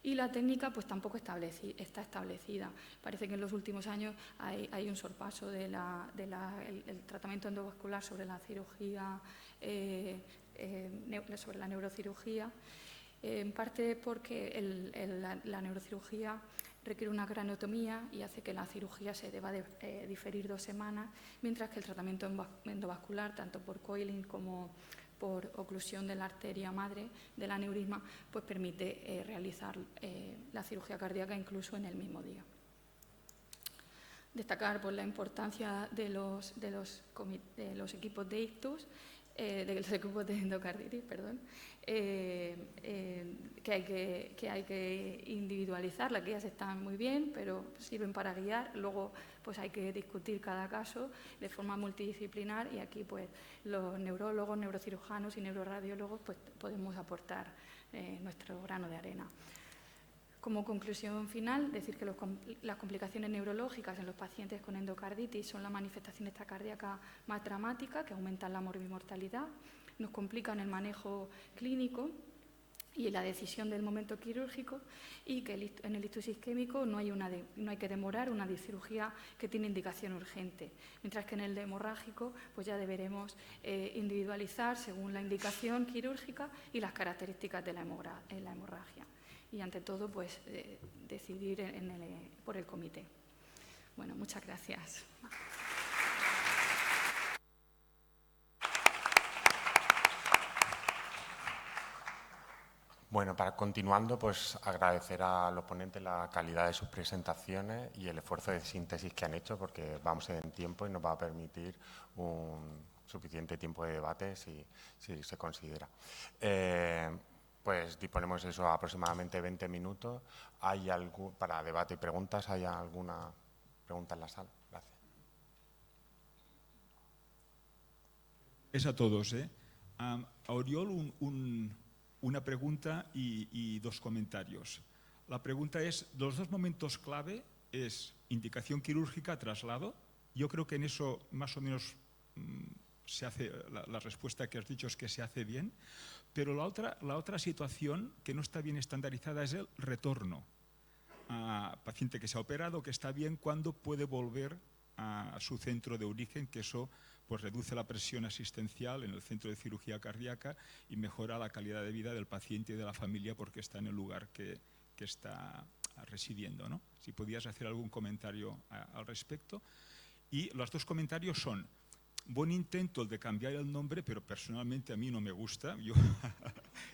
Y la técnica pues tampoco está establecida. Parece que en los últimos años hay un sorpaso del tratamiento endovascular sobre la cirugía, sobre la neurocirugía, en parte porque la neurocirugía requiere una craneotomía y hace que la cirugía se deba diferir 2 semanas, mientras que el tratamiento endovascular, tanto por coiling como por oclusión de la arteria madre del aneurisma, pues permite realizar la cirugía cardíaca incluso en el mismo día. Destacar pues, la importancia de los equipos de ictus, de los equipos de endocarditis, perdón, que hay que individualizar. Las guías están muy bien, pero sirven para guiar. Luego pues hay que discutir cada caso de forma multidisciplinar y aquí pues los neurólogos, neurocirujanos y neuroradiólogos pues podemos aportar nuestro grano de arena. Como conclusión final, decir que las complicaciones neurológicas en los pacientes con endocarditis son la manifestación extracardíaca más dramática, que aumentan la morbimortalidad, nos complican el manejo clínico y la decisión del momento quirúrgico, y que en el ictus isquémico no hay que demorar una cirugía que tiene indicación urgente, mientras que en el hemorrágico pues ya deberemos individualizar según la indicación quirúrgica y las características de la hemorragia. Y ante todo, pues decidir por el comité. Bueno, muchas gracias. Bueno, continuando, pues agradecer a los ponentes la calidad de sus presentaciones y el esfuerzo de síntesis que han hecho, porque vamos en tiempo y nos va a permitir un suficiente tiempo de debate si se considera. Pues disponemos de eso aproximadamente 20 minutos. Para debate y preguntas, ¿hay alguna pregunta en la sala? Gracias. Es a todos. A Oriol una pregunta y 2 comentarios. La pregunta es, los 2 momentos clave es indicación quirúrgica, traslado. Yo creo que en eso más o menos se hace, la respuesta que has dicho es que se hace bien, pero la otra situación que no está bien estandarizada es el retorno. Paciente que se ha operado, que está bien, ¿cuándo puede volver a su centro de origen? Que eso pues, reduce la presión asistencial en el centro de cirugía cardíaca y mejora la calidad de vida del paciente y de la familia porque está en el lugar que está residiendo, ¿no? Si podías hacer algún comentario al respecto. Y los 2 comentarios son: buen intento el de cambiar el nombre, pero personalmente a mí no me gusta.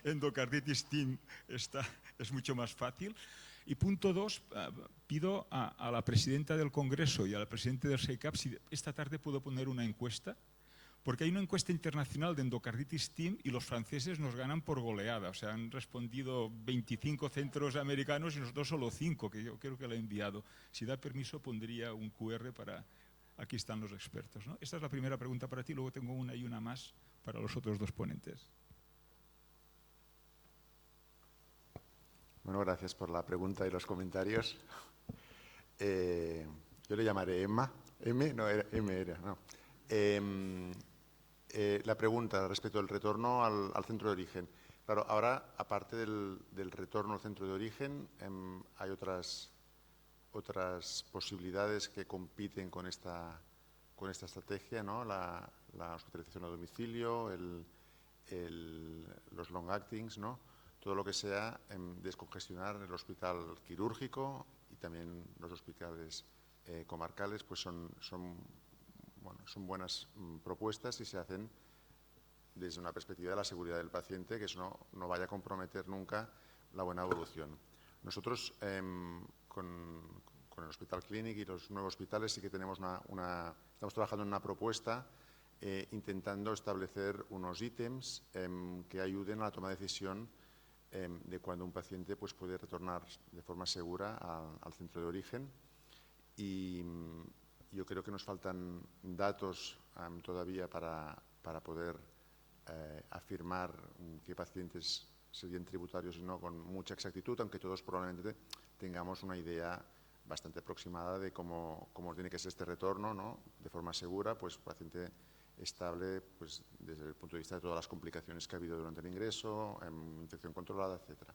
Endocarditis Team es mucho más fácil. Y punto 2, pido a la presidenta del Congreso y a la presidenta del SEICAP si esta tarde puedo poner una encuesta, porque hay una encuesta internacional de endocarditis TEAM y los franceses nos ganan por goleada. O sea, han respondido 25 centros americanos y nosotros solo 5, que yo creo que lo he enviado. Si da permiso, pondría un QR para... Aquí están los expertos, ¿no? Esta es la primera pregunta para ti, luego tengo una y una más para los otros dos ponentes. Bueno, gracias por la pregunta y los comentarios. Yo le llamaré Emma. No. La pregunta respecto al retorno al centro de origen. Claro, ahora, aparte del retorno al centro de origen, hay otras posibilidades que compiten con esta estrategia, ¿no? La hospitalización a domicilio, los long actings, ¿no? Todo lo que sea descongestionar el hospital quirúrgico y también los hospitales comarcales, pues son buenas propuestas y se hacen desde una perspectiva de la seguridad del paciente, que eso no vaya a comprometer nunca la buena evolución. Nosotros, con el Hospital Clínic y los nuevos hospitales, sí que tenemos estamos trabajando en una propuesta intentando establecer unos ítems que ayuden a la toma de decisión de cuando un paciente pues, puede retornar de forma segura al centro de origen. Y yo creo que nos faltan datos todavía para poder afirmar qué pacientes serían tributarios y no con mucha exactitud, aunque todos probablemente tengamos una idea bastante aproximada de cómo tiene que ser este retorno, ¿no? De forma segura, pues paciente estable pues, desde el punto de vista de todas las complicaciones que ha habido durante el ingreso, infección controlada, etc.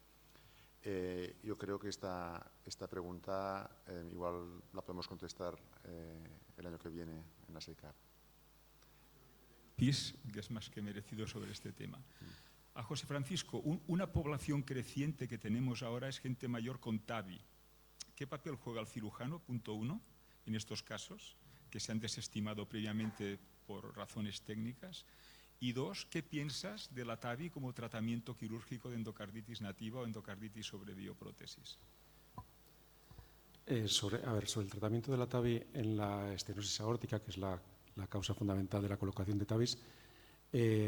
Yo creo que esta pregunta igual la podemos contestar el año que viene en la SEICAP. PIS, que es más que merecido sobre este tema. A José Francisco, una población creciente que tenemos ahora es gente mayor con TAVI. ¿Qué papel juega el cirujano, punto 1, en estos casos, que se han desestimado previamente por razones técnicas? Y 2, ¿qué piensas de la TAVI como tratamiento quirúrgico de endocarditis nativa o endocarditis sobre bioprótesis? Sobre el tratamiento de la TAVI en la estenosis aórtica, que es la causa fundamental de la colocación de TAVIs,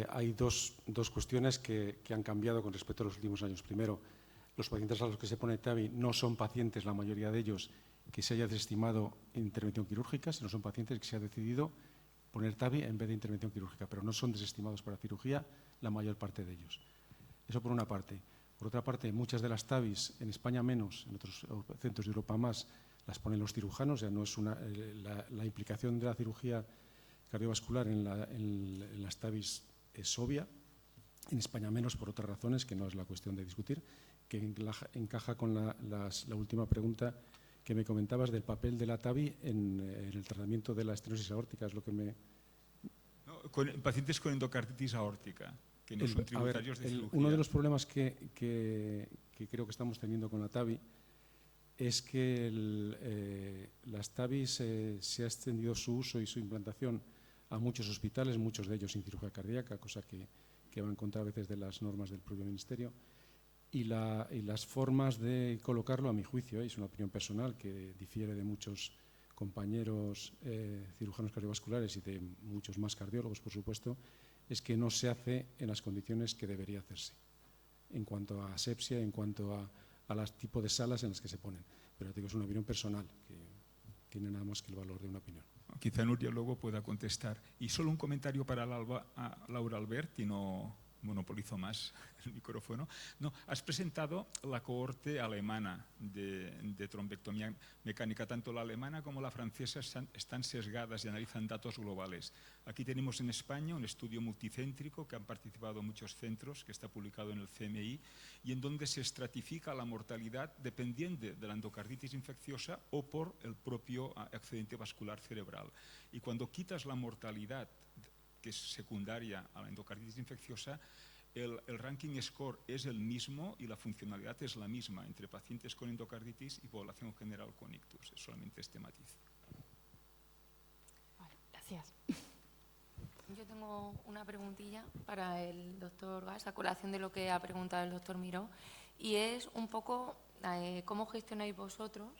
hay dos cuestiones que han cambiado con respecto a los últimos años. Primero, los pacientes a los que se pone TAVI no son pacientes, la mayoría de ellos, que se haya desestimado intervención quirúrgica, sino son pacientes que se ha decidido poner TAVI en vez de intervención quirúrgica, pero no son desestimados para cirugía la mayor parte de ellos. Eso por una parte. Por otra parte, muchas de las TAVIs, en España menos, en otros centros de Europa más, las ponen los cirujanos, o sea, no es la implicación de la cirugía cardiovascular en las TAVIs es obvia, en España menos por otras razones, que no es la cuestión de discutir, que encaja con la última pregunta que me comentabas del papel de la TAVI en el tratamiento de la estenosis aórtica, es lo que me... No, pacientes con endocarditis aórtica, que no son tributarios de cirugía. Uno de los problemas que creo que estamos teniendo con la TAVI es que las TAVI se ha extendido su uso y su implantación a muchos hospitales, muchos de ellos sin cirugía cardíaca, cosa que va en contra a veces de las normas del propio Ministerio. Y las formas de colocarlo, a mi juicio, es una opinión personal que difiere de muchos compañeros cirujanos cardiovasculares y de muchos más cardiólogos, por supuesto, es que no se hace en las condiciones que debería hacerse, en cuanto a asepsia, en cuanto a los tipos de salas en las que se ponen. Pero digo, es una opinión personal, que tiene nada más que el valor de una opinión. Quizá Nuria luego pueda contestar. Y solo un comentario para Laura Albert, y no monopolizo más el micrófono. No, has presentado la cohorte alemana de trombectomía mecánica. Tanto la alemana como la francesa están sesgadas y analizan datos globales. Aquí tenemos en España un estudio multicéntrico que han participado muchos centros, que está publicado en el CMI, y en donde se estratifica la mortalidad dependiendo de la endocarditis infecciosa o por el propio accidente vascular cerebral. Y cuando quitas la mortalidad que es secundaria a la endocarditis infecciosa, el ranking score es el mismo y la funcionalidad es la misma entre pacientes con endocarditis y población general con ictus. Es solamente este matiz. Vale, gracias. Yo tengo una preguntilla para el doctor Gas, a colación de lo que ha preguntado el doctor Miró, y es un poco ¿cómo gestionáis vosotros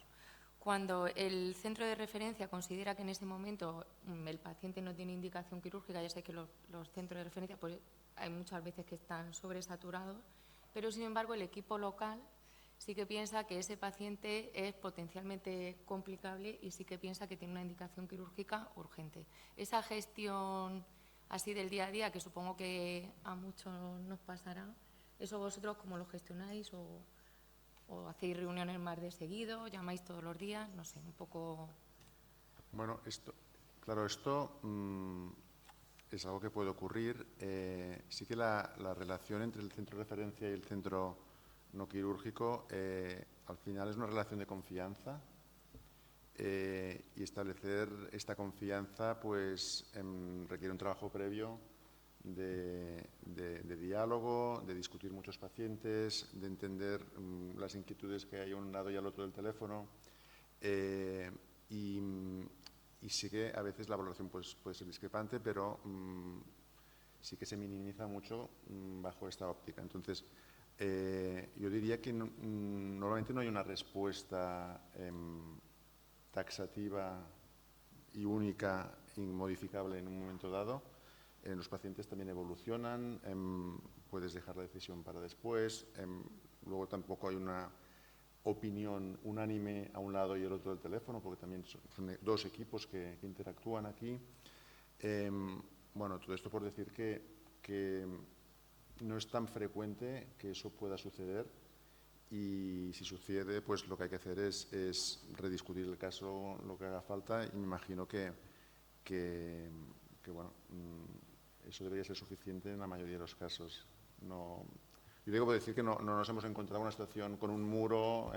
cuando el centro de referencia considera que en ese momento el paciente no tiene indicación quirúrgica? Ya sé que los centros de referencia pues, hay muchas veces que están sobresaturados, pero sin embargo el equipo local sí que piensa que ese paciente es potencialmente complicable y sí que piensa que tiene una indicación quirúrgica urgente. Esa gestión así del día a día, que supongo que a muchos nos pasará, ¿eso vosotros cómo lo gestionáis? ¿O hacéis reuniones más de seguido? ¿Llamáis todos los días? No sé, un poco... Bueno, esto es algo que puede ocurrir. Sí que la relación entre el centro de referencia y el centro no quirúrgico al final es una relación de confianza y establecer esta confianza pues requiere un trabajo previo de diálogo, de discutir muchos pacientes, de entender las inquietudes que hay a un lado y al otro del teléfono y sí que a veces la valoración pues, puede ser discrepante, pero sí que se minimiza mucho bajo esta óptica. Entonces, yo diría que normalmente no hay una respuesta taxativa y única, inmodificable en un momento dado. Los pacientes también evolucionan, puedes dejar la decisión para después, luego tampoco hay una opinión unánime a un lado y el otro del teléfono, porque también son dos equipos que interactúan aquí. Bueno, todo esto por decir que no es tan frecuente que eso pueda suceder y si sucede, pues lo que hay que hacer es rediscutir el caso lo que haga falta y me imagino que bueno, eso debería ser suficiente en la mayoría de los casos. No, yo digo por decir que no nos hemos encontrado en una situación con un muro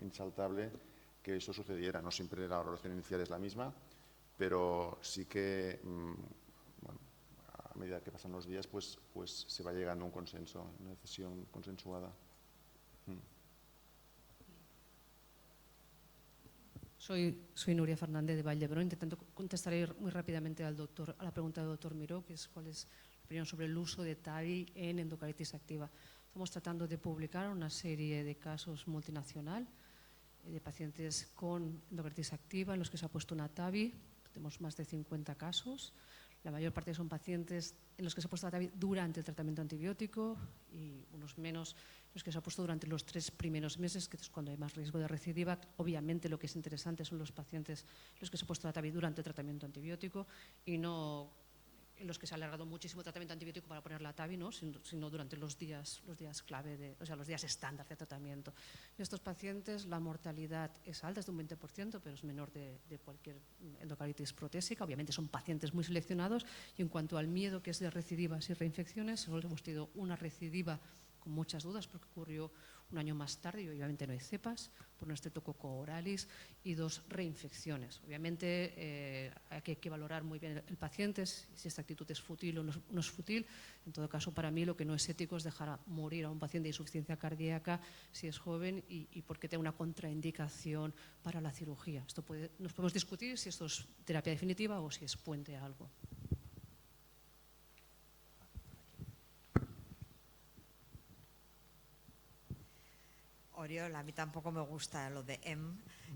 insaltable que eso sucediera. No siempre la valoración inicial es la misma, pero sí que bueno, a medida que pasan los días pues se va llegando a un consenso, una decisión consensuada. Soy Nuria Fernández de Vall d'Hebron, intentando contestar muy rápidamente a la pregunta del doctor Miró, que es cuál es la opinión sobre el uso de TAVI en endocardititis activa. Estamos tratando de publicar una serie de casos multinacional de pacientes con endocardititis activa en los que se ha puesto una TAVI. Tenemos más de 50 casos. La mayor parte son pacientes en los que se ha puesto la TAVI durante el tratamiento antibiótico y unos menos los que se ha puesto durante los 3 primeros meses, que es cuando hay más riesgo de recidiva. Obviamente lo que es interesante son los pacientes en los que se ha puesto la TAVI durante el tratamiento antibiótico y no en los que se ha alargado muchísimo el tratamiento antibiótico para poner la TAVI, ¿no? sino durante los días clave, o sea, los días estándar de tratamiento. En estos pacientes la mortalidad es alta, es de un 20%, pero es menor de cualquier endocarditis protésica. Obviamente son pacientes muy seleccionados y en cuanto al miedo que es de recidivas y reinfecciones, solo hemos tenido una recidiva con muchas dudas porque ocurrió un año más tarde y obviamente no hay cepas por un Streptococcus oralis y 2 reinfecciones. Obviamente hay que valorar muy bien el paciente, si esta actitud es fútil o no es fútil. En todo caso, para mí lo que no es ético es dejar morir a un paciente de insuficiencia cardíaca si es joven y porque tenga una contraindicación para la cirugía. Nos podemos discutir si esto es terapia definitiva o si es puente a algo. Oriol, a mí tampoco me gusta lo de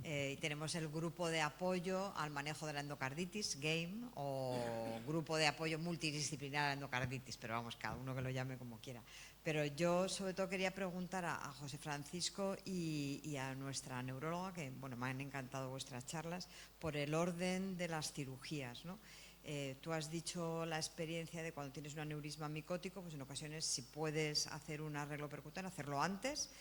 y tenemos el grupo de apoyo al manejo de la endocarditis, GAME, o grupo de apoyo multidisciplinar a la endocarditis, pero vamos, cada uno que lo llame como quiera. Pero yo sobre todo quería preguntar a José Francisco y a nuestra neuróloga, que bueno, me han encantado vuestras charlas, por el orden de las cirugías, ¿no? Tú has dicho la experiencia de cuando tienes un aneurisma micótico, pues en ocasiones si puedes hacer un arreglo percutáneo, hacerlo antes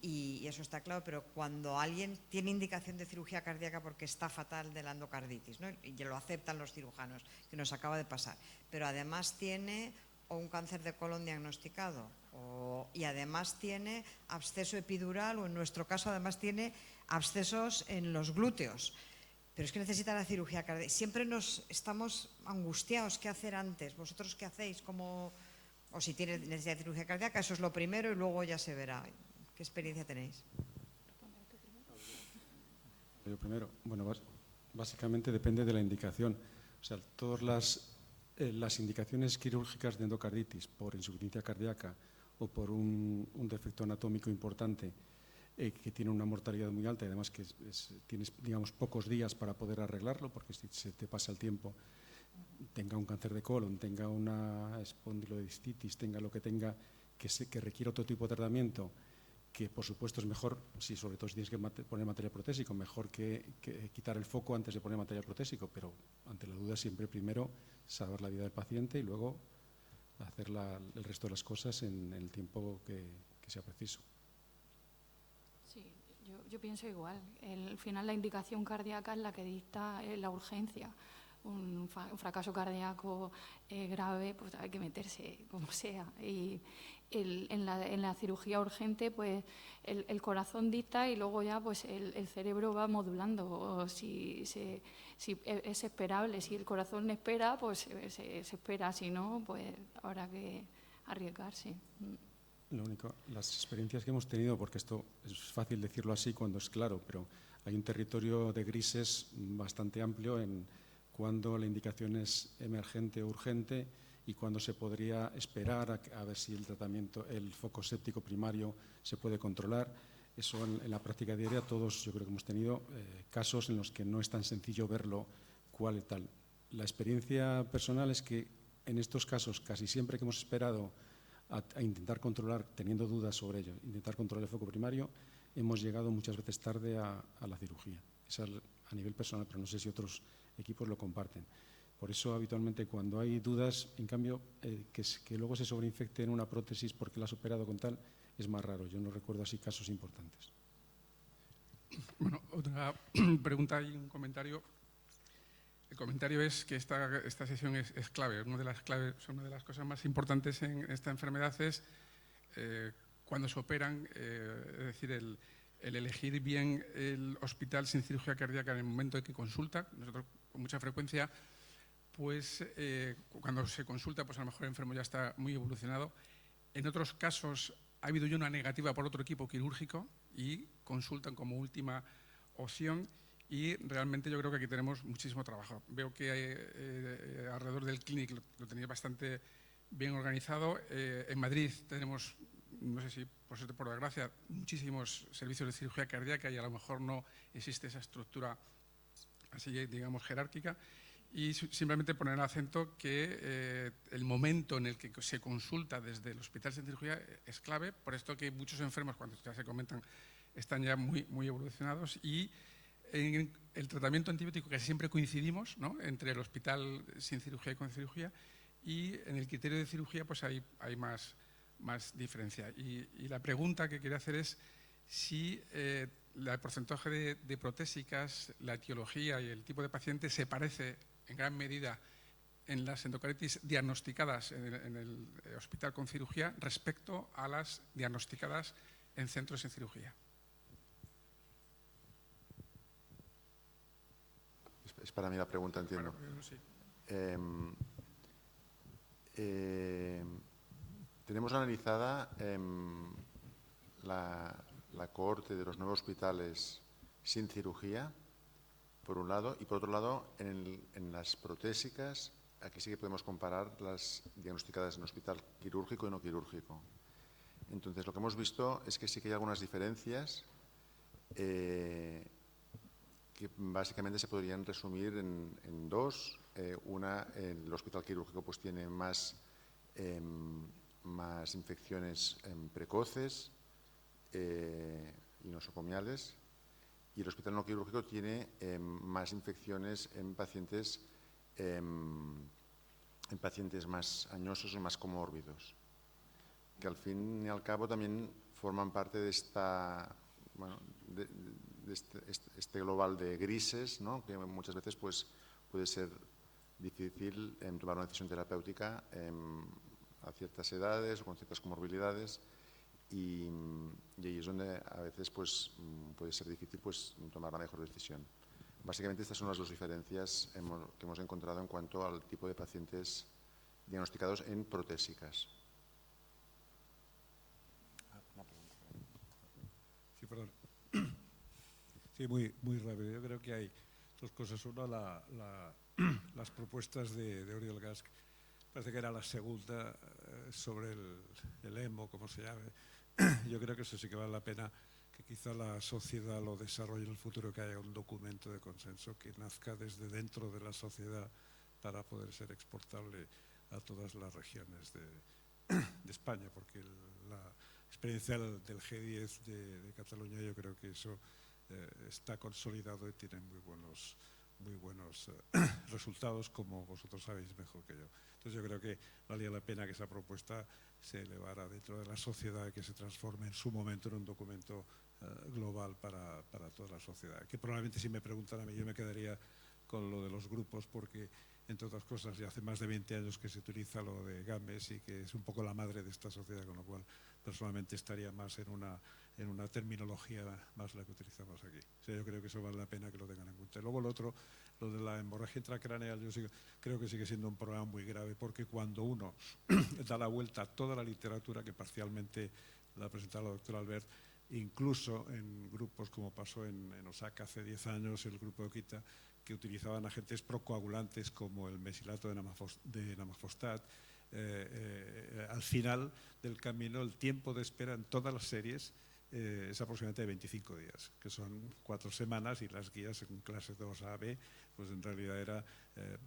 y eso está claro, pero cuando alguien tiene indicación de cirugía cardíaca porque está fatal de la endocarditis, ¿no? Y lo aceptan los cirujanos, que nos acaba de pasar, pero además tiene o un cáncer de colon diagnosticado y además tiene absceso epidural o en nuestro caso además tiene abscesos en los glúteos. Pero es que necesita la cirugía cardíaca. Siempre nos estamos angustiados. ¿Qué hacer antes? ¿Vosotros qué hacéis? O si tiene necesidad de cirugía cardíaca, eso es lo primero y luego ya se verá. ¿Qué experiencia tenéis? Yo primero, bueno, básicamente depende de la indicación. O sea, todas las indicaciones quirúrgicas de endocarditis por insuficiencia cardíaca o por un defecto anatómico importante que tiene una mortalidad muy alta y además que tienes, digamos, pocos días para poder arreglarlo, porque si se te pasa el tiempo, tenga un cáncer de colon, tenga una espondilodistitis, tenga lo que tenga, que requiere otro tipo de tratamiento, que por supuesto es mejor, si sobre todo si tienes que poner material protésico, mejor que quitar el foco antes de poner material protésico, pero ante la duda siempre primero salvar la vida del paciente y luego hacer el resto de las cosas en el tiempo que sea preciso. Sí, yo pienso igual. Al final la indicación cardíaca es la que dicta la urgencia. Un fracaso cardíaco grave, pues hay que meterse como sea. Y en la cirugía urgente, pues el corazón dicta y luego ya pues el cerebro va modulando. O si es esperable, si el corazón espera, pues se espera. Si no, pues habrá que arriesgarse. Lo único, las experiencias que hemos tenido, porque esto es fácil decirlo así cuando es claro, pero hay un territorio de grises bastante amplio en cuando la indicación es emergente o urgente y cuando se podría esperar a ver si el tratamiento, el foco séptico primario se puede controlar. Eso en la práctica diaria todos yo creo que hemos tenido casos en los que no es tan sencillo verlo cuál y tal. La experiencia personal es que en estos casos casi siempre que hemos esperado a intentar controlar, teniendo dudas sobre ello, intentar controlar el foco primario, hemos llegado muchas veces tarde a la cirugía. Eso a nivel personal, pero no sé si otros equipos lo comparten. Por eso, habitualmente, cuando hay dudas, en cambio, que luego se sobreinfecte en una prótesis porque la has operado con tal, es más raro. Yo no recuerdo así casos importantes. Bueno, otra pregunta y un comentario. El comentario es que esta sesión es clave. Una de las cosas más importantes en esta enfermedad es cuando se operan, es decir, el elegir bien el hospital sin cirugía cardíaca en el momento en que consulta. Nosotros con mucha frecuencia, pues cuando se consulta, pues a lo mejor el enfermo ya está muy evolucionado. En otros casos ha habido ya una negativa por otro equipo quirúrgico y consultan como última opción. Y realmente yo creo que aquí tenemos muchísimo trabajo. Veo que alrededor del clinic lo tenéis bastante bien organizado. En Madrid tenemos, no sé si por suerte por desgracia, muchísimos servicios de cirugía cardíaca y a lo mejor no existe esa estructura así, digamos, jerárquica. Y simplemente poner el acento que el momento en el que se consulta desde el hospital sin cirugía es clave, por esto que muchos enfermos, cuando ya se comentan, están ya muy evolucionados y en el tratamiento antibiótico que siempre coincidimos, ¿no?, entre el hospital sin cirugía y con cirugía, y en el criterio de cirugía pues hay más diferencia. Y la pregunta que quería hacer es si el porcentaje de protésicas, la etiología y el tipo de paciente se parece en gran medida en las endocarditis diagnosticadas en el hospital con cirugía respecto a las diagnosticadas en centros sin cirugía. Es para mí la pregunta, entiendo. Bueno, sí. Tenemos analizada la cohorte de los 9 hospitales sin cirugía, por un lado, y por otro lado, en las protésicas, aquí sí que podemos comparar las diagnosticadas en hospital quirúrgico y no quirúrgico. Entonces, lo que hemos visto es que sí que hay algunas diferencias que básicamente se podrían resumir en dos. Una, el hospital quirúrgico pues tiene más infecciones precoces y nosocomiales, y el hospital no quirúrgico tiene más infecciones en pacientes más añosos y más comórbidos, que al fin y al cabo también forman parte de este global de grises, ¿no?, que muchas veces pues, puede ser difícil tomar una decisión terapéutica a ciertas edades o con ciertas comorbilidades, y ahí es donde a veces pues, puede ser difícil pues, tomar la mejor decisión. Básicamente estas son las dos diferencias que hemos encontrado en cuanto al tipo de pacientes diagnosticados en protésicas. Sí, perdón. Sí, muy rápido. Yo creo que hay dos cosas. Una, las propuestas de Oriol Gas, parece que era la segunda sobre el EMO, como se llame. Yo creo que eso sí que vale la pena que quizá la sociedad lo desarrolle en el futuro, que haya un documento de consenso que nazca desde dentro de la sociedad para poder ser exportable a todas las regiones de España, porque la experiencia del G10 de Cataluña, yo creo que eso está consolidado y tiene muy buenos resultados, como vosotros sabéis mejor que yo. Entonces yo creo que valía la pena que esa propuesta se elevara dentro de la sociedad y que se transforme en su momento en un documento global para toda la sociedad. Que probablemente, si me preguntan a mí, yo me quedaría con lo de los grupos, porque entre otras cosas ya hace más de 20 años que se utiliza lo de GAMES y que es un poco la madre de esta sociedad, con lo cual personalmente estaría más en una terminología más la que utilizamos aquí. O sea, yo creo que eso vale la pena que lo tengan en cuenta. Y luego lo otro, lo de la hemorragia intracraneal, yo creo que sigue siendo un problema muy grave, porque cuando uno da la vuelta a toda la literatura, que parcialmente la ha presentado la doctora Albert, incluso en grupos como pasó en Osaka hace 10 años, el grupo de Okita, que utilizaban agentes procoagulantes como el mesilato de Namafostat, al final del camino el tiempo de espera en todas las series es aproximadamente de 25 días, que son 4 semanas, y las guías en clase 2A, B, pues en realidad era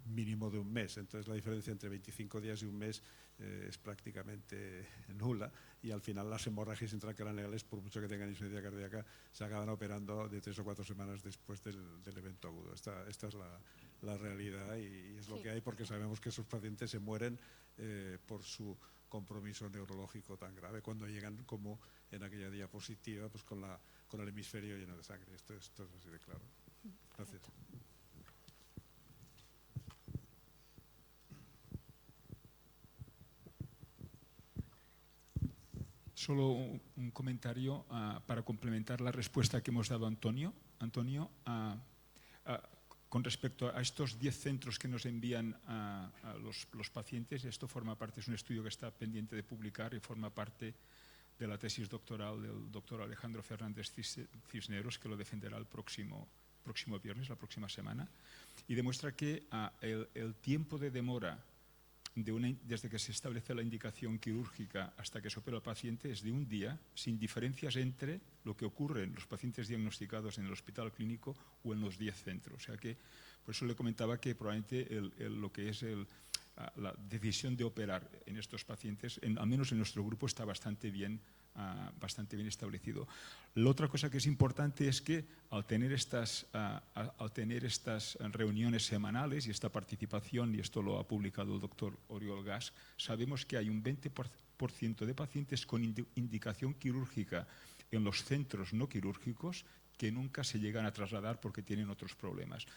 mínimo de un mes. Entonces la diferencia entre 25 días y un mes es prácticamente nula, y al final las hemorragias intracraneales, por mucho que tengan insuficiencia cardíaca, se acaban operando de 3 o 4 semanas después del evento agudo. Esta es la realidad, y es lo que hay, porque sabemos que esos pacientes se mueren por su compromiso neurológico tan grave cuando llegan, como en aquella diapositiva, pues con el hemisferio lleno de sangre. Esto es así de claro. Gracias. Solo un comentario para complementar la respuesta que hemos dado a Antonio. Con respecto a estos 10 centros que nos envían a los pacientes, esto forma parte, es un estudio que está pendiente de publicar y forma parte de la tesis doctoral del doctor Alejandro Fernández Cisneros, que lo defenderá el próximo viernes, la próxima semana, y demuestra que el tiempo de demora desde que se establece la indicación quirúrgica hasta que se opera al paciente es de un día, sin diferencias entre lo que ocurre en los pacientes diagnosticados en el hospital clínico o en los 10 centros. O sea que, por eso le comentaba que probablemente lo que es la decisión de operar en estos pacientes, al menos en nuestro grupo, está bastante bien establecido. La otra cosa que es importante es que al tener estas reuniones semanales y esta participación, y esto lo ha publicado el doctor Oriol Gasch, sabemos que hay un 20% de pacientes con indicación quirúrgica en los centros no quirúrgicos que nunca se llegan a trasladar porque tienen otros problemas.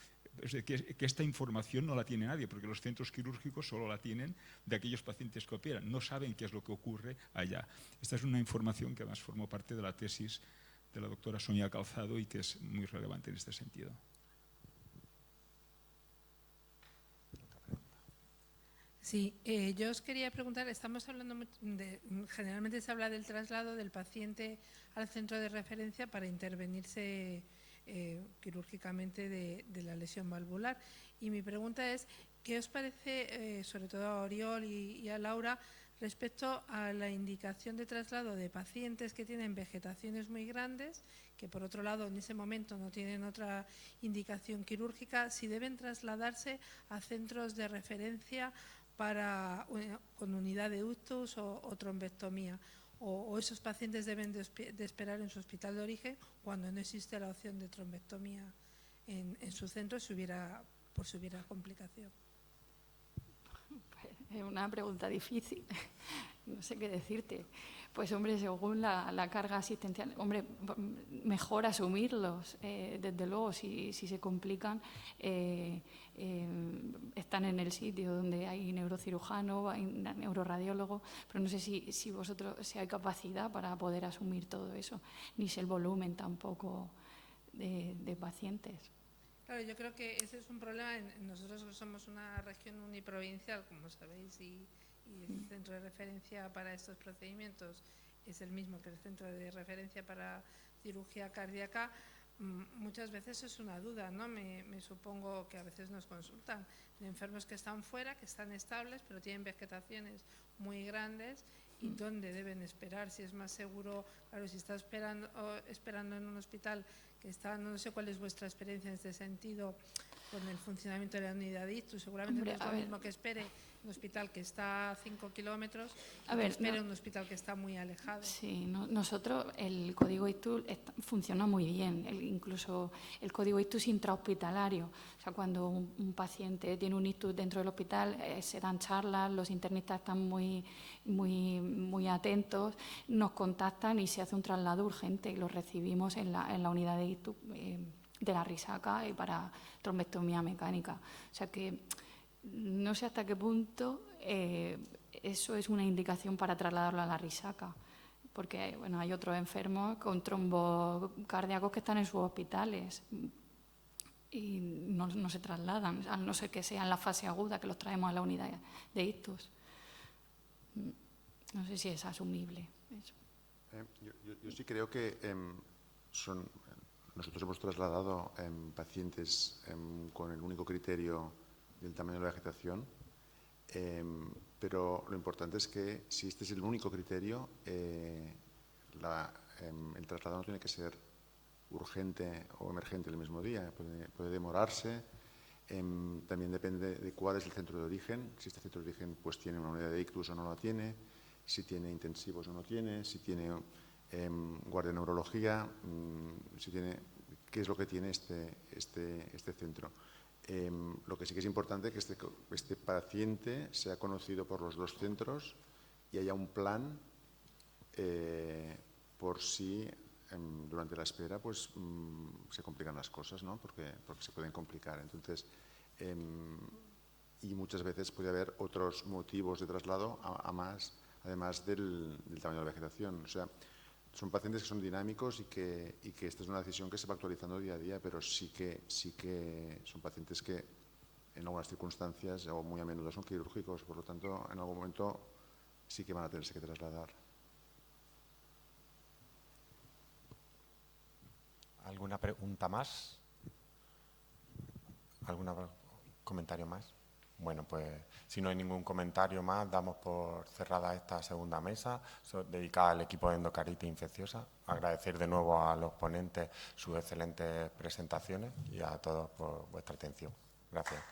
Es decir, que esta información no la tiene nadie, porque los centros quirúrgicos solo la tienen de aquellos pacientes que operan, no saben qué es lo que ocurre allá. Esta es una información que además formó parte de la tesis de la doctora Sonia Calzado y que es muy relevante en este sentido. Sí, yo os quería preguntar, estamos hablando generalmente se habla del traslado del paciente al centro de referencia para intervenirse quirúrgicamente de la lesión valvular, y mi pregunta es, ¿qué os parece, sobre todo a Oriol y a Laura, respecto a la indicación de traslado de pacientes que tienen vegetaciones muy grandes, que por otro lado en ese momento no tienen otra indicación quirúrgica, si deben trasladarse a centros de referencia con unidad de ductus o trombectomía, o esos pacientes deben de esperar en su hospital de origen cuando no existe la opción de trombectomía en su centro por si hubiera complicación? Es una pregunta difícil, no sé qué decirte. Pues hombre, según la carga asistencial, hombre, mejor asumirlos, desde luego, si se complican, están en el sitio donde hay neurocirujano, hay neuroradiólogo, pero no sé si hay capacidad para poder asumir todo eso, ni si el volumen tampoco de pacientes. Claro, yo creo que ese es un problema. Nosotros somos una región uniprovincial, como sabéis, y el centro de referencia para estos procedimientos es el mismo que el centro de referencia para cirugía cardíaca. Muchas veces es una duda, ¿no? Me supongo que a veces nos consultan de enfermos que están fuera, que están estables, pero tienen vegetaciones muy grandes y dónde deben esperar, si es más seguro, claro, si está esperando en un hospital que está, no sé cuál es vuestra experiencia en este sentido con el funcionamiento de la unidad de ictus, seguramente Hombre, no es lo mismo que espere en un hospital que está a 5 kilómetros que espere en un hospital que está muy alejado. Sí, nosotros el código ictus funciona muy bien, incluso el código ictus intrahospitalario. O sea, cuando un paciente tiene un ictus dentro del hospital, se dan charlas, los internistas están muy atentos, nos contactan y se hace un traslado urgente y lo recibimos en la unidad de ictus de la Risaca y para trombectomía mecánica. O sea que no sé hasta qué punto eso es una indicación para trasladarlo a la Risaca, porque bueno, hay otros enfermos con trombos cardíacos que están en sus hospitales y no se trasladan, a no ser que sea en la fase aguda, que los traemos a la unidad de ictus. No sé si es asumible eso. Yo sí creo que nosotros hemos trasladado pacientes con el único criterio del tamaño de la vegetación, pero lo importante es que si este es el único criterio, el traslado no tiene que ser urgente o emergente el mismo día, puede demorarse. También depende de cuál es el centro de origen, si este centro de origen pues tiene una unidad de ictus o no la tiene, si tiene intensivos o no tiene, si tiene guardia de neurología, qué es lo que tiene este centro. Lo que sí que es importante es que este paciente sea conocido por los dos centros y haya un plan por si durante la espera pues se complican las cosas, ¿no? Porque se pueden complicar. Entonces, y muchas veces puede haber otros motivos de traslado además del tamaño de la vegetación. O sea, son pacientes que son dinámicos y que esta es una decisión que se va actualizando día a día, pero sí que son pacientes que en algunas circunstancias o muy a menudo son quirúrgicos, por lo tanto en algún momento sí que van a tenerse que trasladar. ¿Alguna pregunta más? ¿Algún comentario más? Bueno, pues si no hay ningún comentario más, damos por cerrada esta segunda mesa dedicada al equipo de endocardititis infecciosa. Agradecer de nuevo a los ponentes sus excelentes presentaciones y a todos por vuestra atención. Gracias.